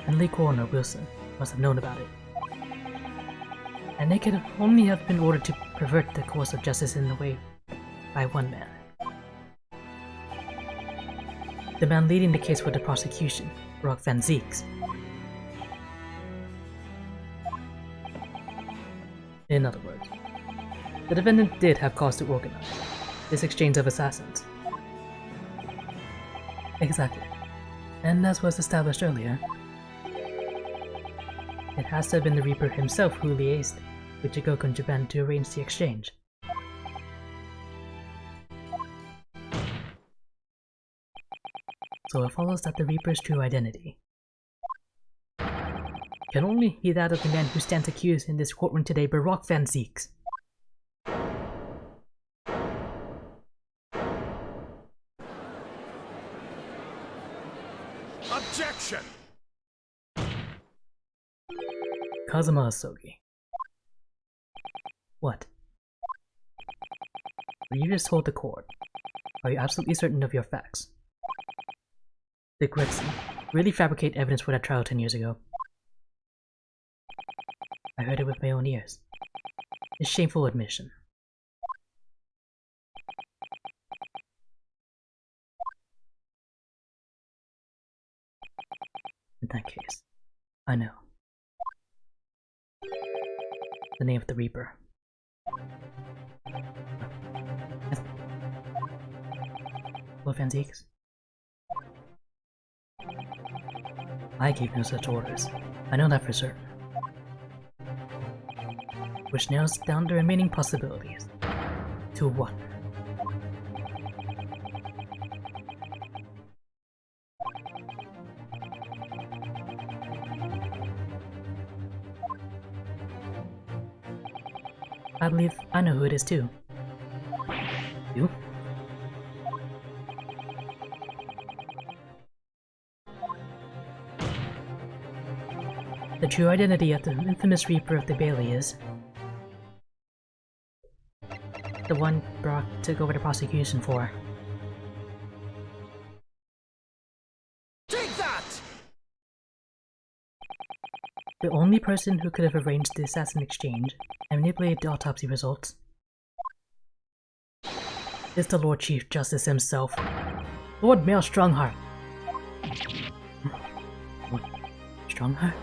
and Lee Coroner Wilson must have known about it. And they could only have been ordered to pervert the course of justice in a way by one man. The man leading the case for the prosecution, Brock Van Zieks. In other words, the defendant did have cause to organize this exchange of assassins. Exactly. And as was established earlier, it has to have been the Reaper himself who liaised with Jigoku in Japan to arrange the exchange. So it follows that the Reaper's true identity can only be that of the man who stands accused in this courtroom today, Brock Van Zieks. Objection! Kazuma Asogi. What? When you just told the court, are you absolutely certain of your facts? Did Gregson really fabricate evidence for that trial 10 years ago? I heard it with my own ears. A shameful admission. In that case, I know. The name of the Reaper. Hello, Van Zieks? I gave no such orders. I know that for certain. Which narrows down the remaining possibilities to one. I believe I know who it is too. true identity of the infamous Reaper of the Bailey is. The one Brock took over the prosecution for. Take that! The only person who could have arranged the assassin exchange and manipulated the autopsy results is the Lord Chief Justice himself, Lord Mayor Strongheart. Lord Strongheart?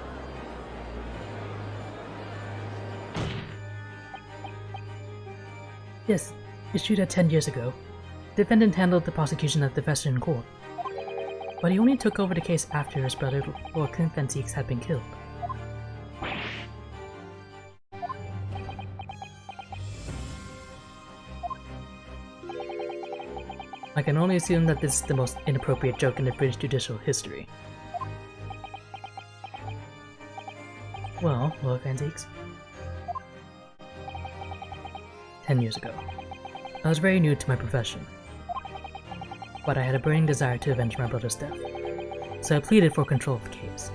Yes, it's true that 10 years ago, the defendant handled the prosecution at the Western Court, but he only took over the case after his brother Lord Clint Fenseeks had been killed. I can only assume that this is the most inappropriate joke in the British judicial history. Well, Lord Fenseeks. 10 years ago, I was very new to my profession, but I had a burning desire to avenge my brother's death, so I pleaded for control of the case.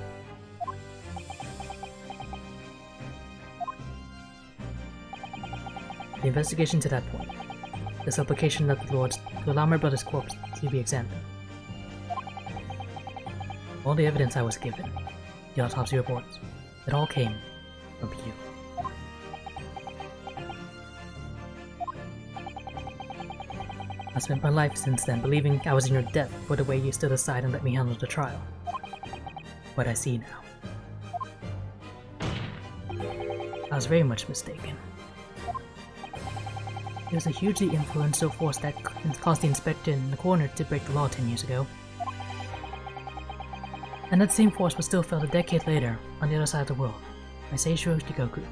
The investigation to that point, the supplication of the Lords to allow my brother's corpse to be examined. All the evidence I was given, the autopsy reports, it all came from you. I spent my life since then believing I was in your debt for the way you stood aside and let me handle the trial. But I see now. I was very much mistaken. It was a hugely influential force that caused the inspector in the corner to break the law 10 years ago. And that same force was still felt a decade later on the other side of the world by Seishiro Shikoku.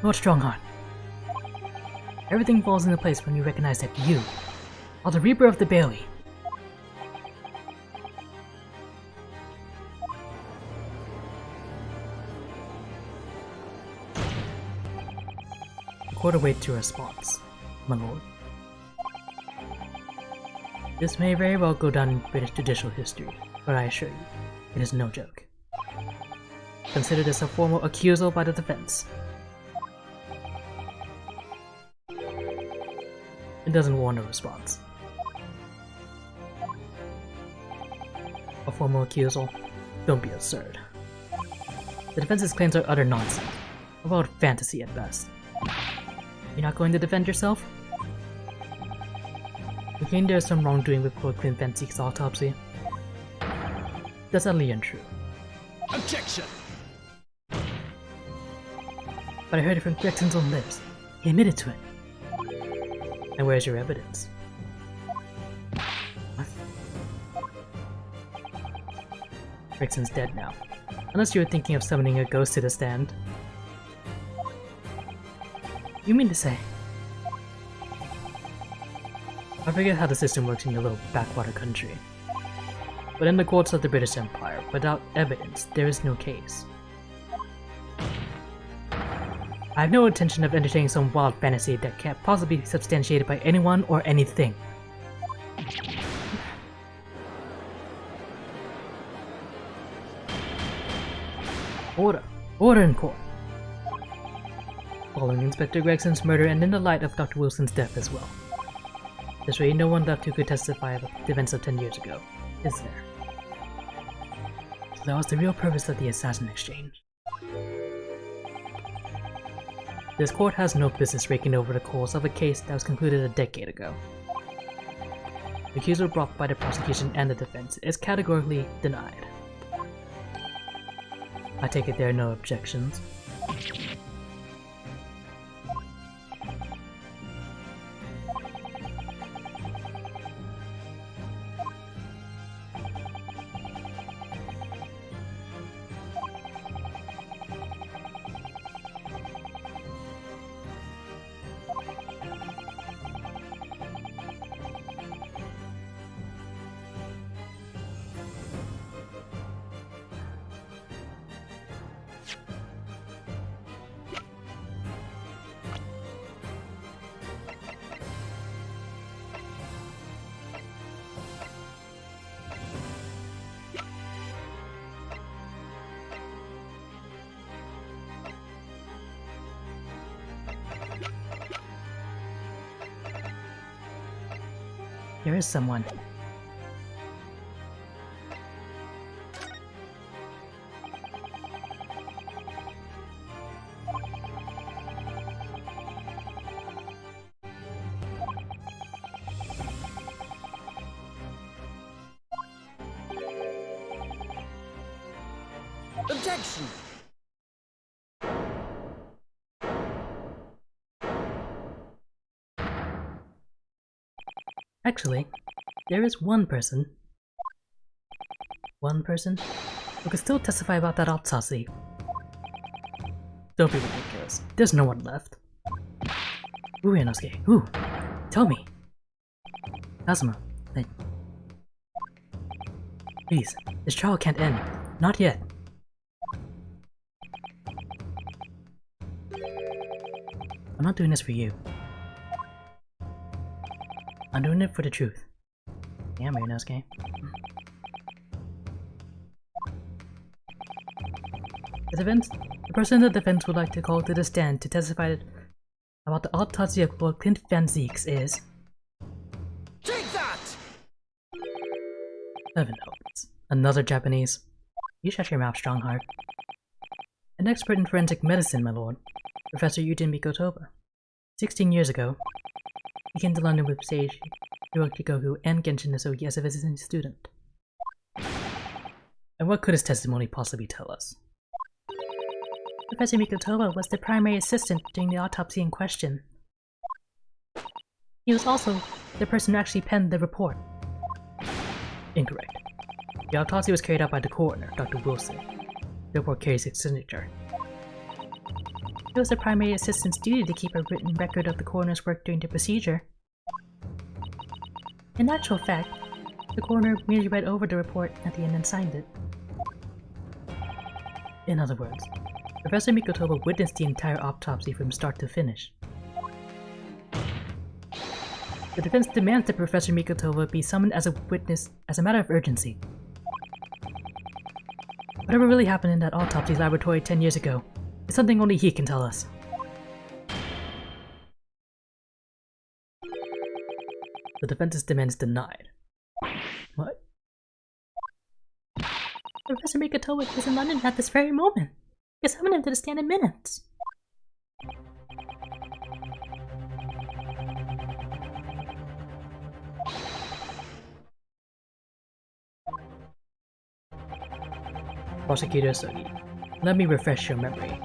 Lord Strongheart. Everything falls into place when you recognize that you are the Reaper of the Bailey. The court awaits your response, my lord. This may very well go down in British judicial history, but I assure you, it is no joke. Consider this a formal accusal by the defense. It doesn't warrant a response. A formal accusal? Don't be absurd. The defense's claims are utter nonsense, a wild fantasy at best. You're not going to defend yourself? You claim there is some wrongdoing with Lord Clint Fenseeks' autopsy. That's utterly untrue. Objection! But I heard it from Gregson's own lips. He admitted to it. And where's your evidence? What? Gregson's dead now. Unless you were thinking of summoning a ghost to the stand. You mean to say... I forget how the system works in your little backwater country. But in the courts of the British Empire, without evidence, there is no case. I have no intention of entertaining some wild fantasy that can't possibly be substantiated by anyone or anything. Order! Order in court! Following Inspector Gregson's murder and in the light of Dr. Wilson's death as well. There's really no one left who could testify about the events of 10 years ago, is there? So that was the real purpose of the assassin exchange. This court has no business raking over the coals of a case that was concluded a decade ago. The accusal brought by the prosecution and the defense is categorically denied. I take it there are no objections. There is someone. Objection! Actually, there is one person who can still testify about that autopsy. Don't be ridiculous. There's no one left. Ooh, Inosuke. Ooh, tell me. Kazuma, please, this trial can't end. Not yet. I'm not doing this for you. I'm doing it for the truth. Damn, Inosuke. The person in the defense would like to call to the stand to testify about the autopsy of Lord Clint Van Zeeks is... Take that! Heaven helps. Another Japanese. You shut your mouth, Strongheart. An expert in forensic medicine, my lord. Professor Yujin Mikotoba. 16 years ago, he came to London with Sage Hirokikoku and Genshin Nasogi as a visiting student. And what could his testimony possibly tell us? Professor Mikotoba was the primary assistant during the autopsy in question. He was also the person who actually penned the report. Incorrect. The autopsy was carried out by the coroner, Dr. Wilson. The report carries his signature. It was the primary assistant's duty to keep a written record of the coroner's work during the procedure. In actual fact, the coroner merely read over the report at the end and signed it. In other words, Professor Mikotoba witnessed the entire autopsy from start to finish. The defense demands that Professor Mikotoba be summoned as a witness as a matter of urgency. Whatever really happened in that autopsy laboratory 10 years ago is something only he can tell us. The defense's demand is denied. What? Professor Mikotoba is in London at this very moment. You can summon him to the stand in minutes. Prosecutor Sogi, let me refresh your memory,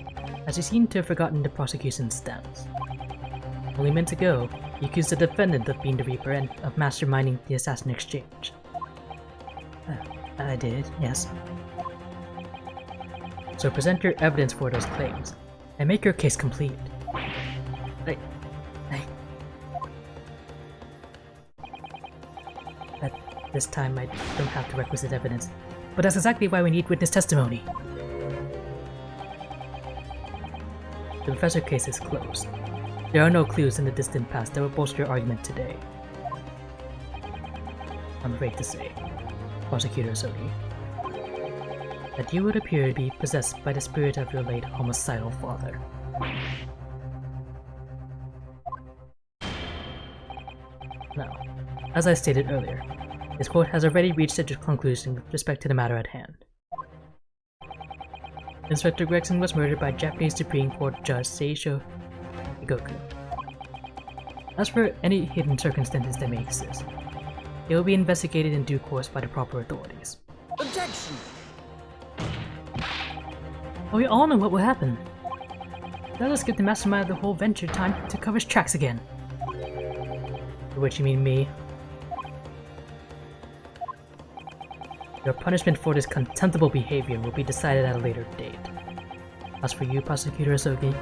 as you seem to have forgotten the prosecution's stance. Only minutes ago, you accused the defendant of being the Reaper and of masterminding the assassin exchange. I did, yes. So present your evidence for those claims, and make your case complete. At this time, I don't have the requisite evidence, but that's exactly why we need witness testimony. The professor case is closed. There are no clues in the distant past that will bolster your argument today. I'm afraid to say, Prosecutor Sogi, that you would appear to be possessed by the spirit of your late homicidal father. Now, as I stated earlier, this court has already reached a conclusion with respect to the matter at hand. Inspector Gregson was murdered by Japanese Supreme Court Judge Seisho Higoku. As for any hidden circumstances that may exist, it will be investigated in due course by the proper authorities. Objection! Well, we all know what will happen. Let us give the mastermind of the whole venture time to cover his tracks again. For which you mean me? Your punishment for this contemptible behavior will be decided at a later date. As for you, Prosecutor Asogi,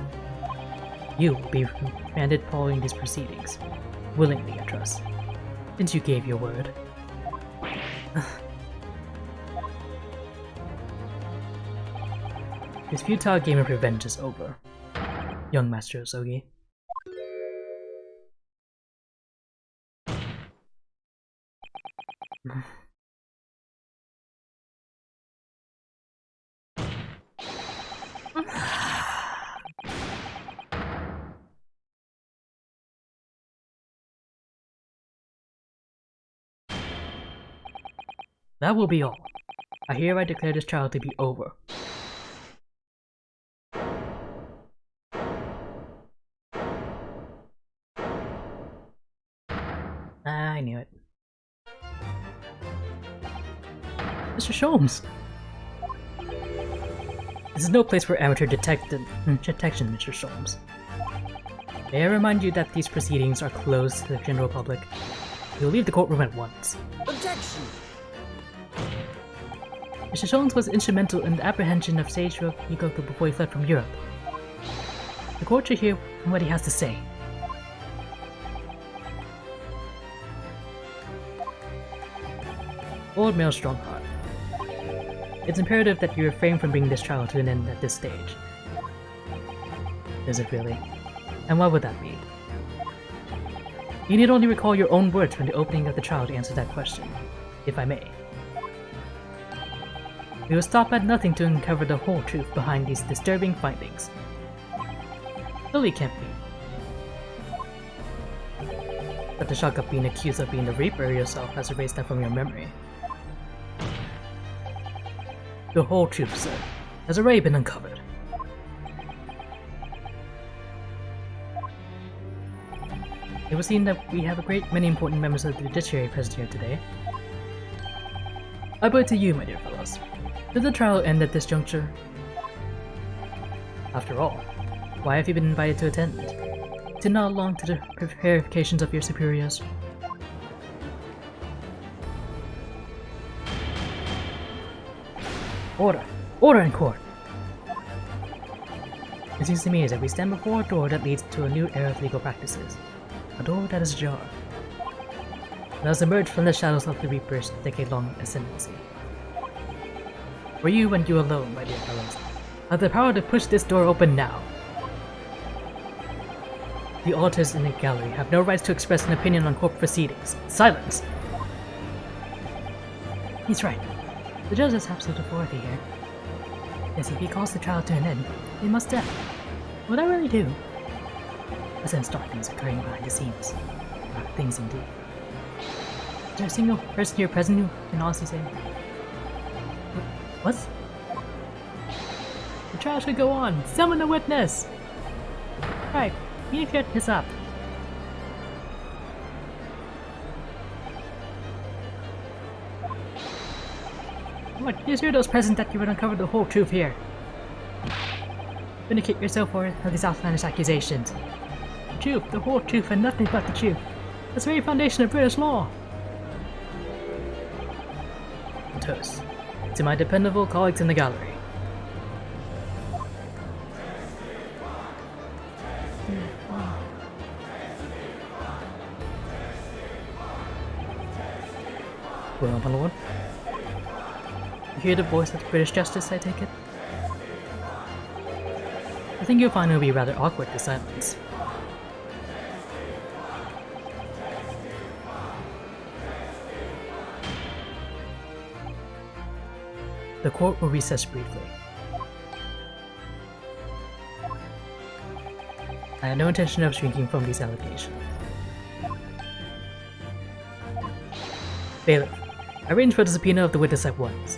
you will be remanded following these proceedings. Willingly, I trust, since you gave your word. This futile game of revenge is over, young Master Asogi. That will be all. I hereby declare this trial to be over. I knew it. Mr. Sholmes! This is no place for amateur detection, Mr. Sholmes. May I remind you that these proceedings are closed to the general public? You'll leave the courtroom at once. Objection! Mr. Sholmes was instrumental in the apprehension of Sage Hikoku before he fled from Europe. The court should hear what he has to say. Old male Strongheart. It's imperative that you refrain from bringing this trial to an end at this stage. Is it really? And what would that be? You need only recall your own words from the opening of the trial to answer that question, if I may. We will stop at nothing to uncover the whole truth behind these disturbing findings. Really can't be. But the shock of being accused of being the Reaper yourself has erased that from your memory. The whole truth, sir, has already been uncovered. It would seem that we have a great many important members of the judiciary present here today. I put it to you, my dear fellows. Did the trial end at this juncture? After all, why have you been invited to attend? To nod along to the verifications of your superiors? Order! Order in court! It seems to me as if we stand before a door that leads to a new era of legal practices. A door that is ajar. That has emerged from the shadows of the Reaper's decade-long ascendancy. For you and you alone, my dear fellows, have the power to push this door open now. The auditors in the gallery have no rights to express an opinion on court proceedings. Silence! He's right. The judge has absolute authority here. Yes, if he calls the trial to an end, they must end. Will that really do? I sense dark things occurring behind the scenes. Dark things indeed. Is there a single person here present who can honestly say... What? The trial should go on! Summon a witness! Right, we need to get this up. What? You assure those present that you would uncover the whole truth here. Vindicate yourself for these outlandish accusations. The truth, the whole truth, and nothing but the truth. That's the very foundation of British law. A toast to my dependable colleagues in the gallery. Well, my lord. You hear the voice of British justice, I take it? I think you'll find it will be rather awkward to silence. The court will recess briefly. I have no intention of shrinking from these allegations. Bailiff, arrange for the subpoena of the witness at once.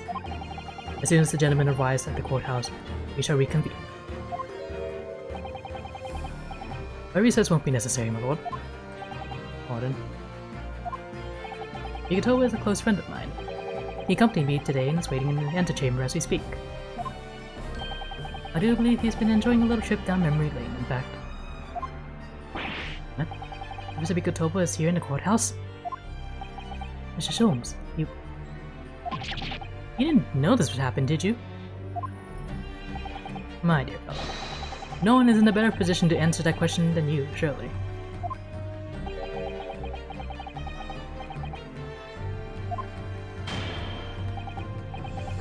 As soon as the gentleman arrives at the courthouse, we shall reconvene. A recess won't be necessary, my lord. Pardon. Mikoto is a close friend of mine. He accompanied me today and is waiting in the antechamber as we speak. I do believe he's been enjoying a little trip down memory lane, in fact. What? Mr. Mikoto is here in the courthouse? Mr. Sholmes, you didn't know this would happen, did you? My dear fellow, no one is in a better position to answer that question than you, surely.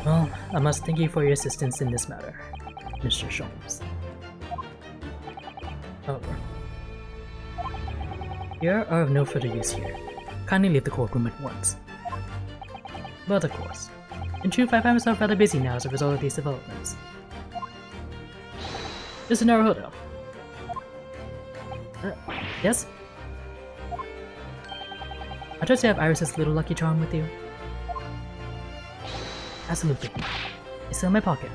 Well, I must thank you for your assistance in this matter, Mr. Sholmes. However, you are of no further use here. Kindly leave the courtroom at once. But of course, in truth I find myself rather busy now as a result of these developments. Mr. Naruhodo. Yes? I trust you have Iris's little lucky charm with you. Absolutely. It's in my pocket.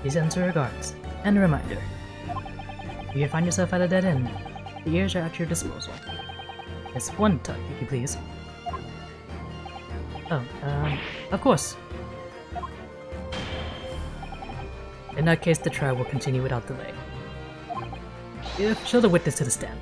Please answer regards. And a reminder. If you find yourself at a dead end, the ears are at your disposal. Just one tug, if you please. Oh, of course. In that case, the trial will continue without delay. Show the witness to the stand.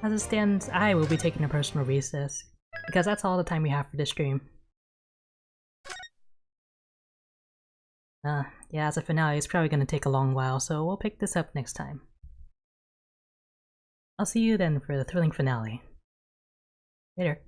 As it stands, I will be taking a personal recess, because that's all the time we have for this stream. Yeah, as a finale, it's probably gonna take a long while, so we'll pick this up next time. I'll see you then for the thrilling finale. Later.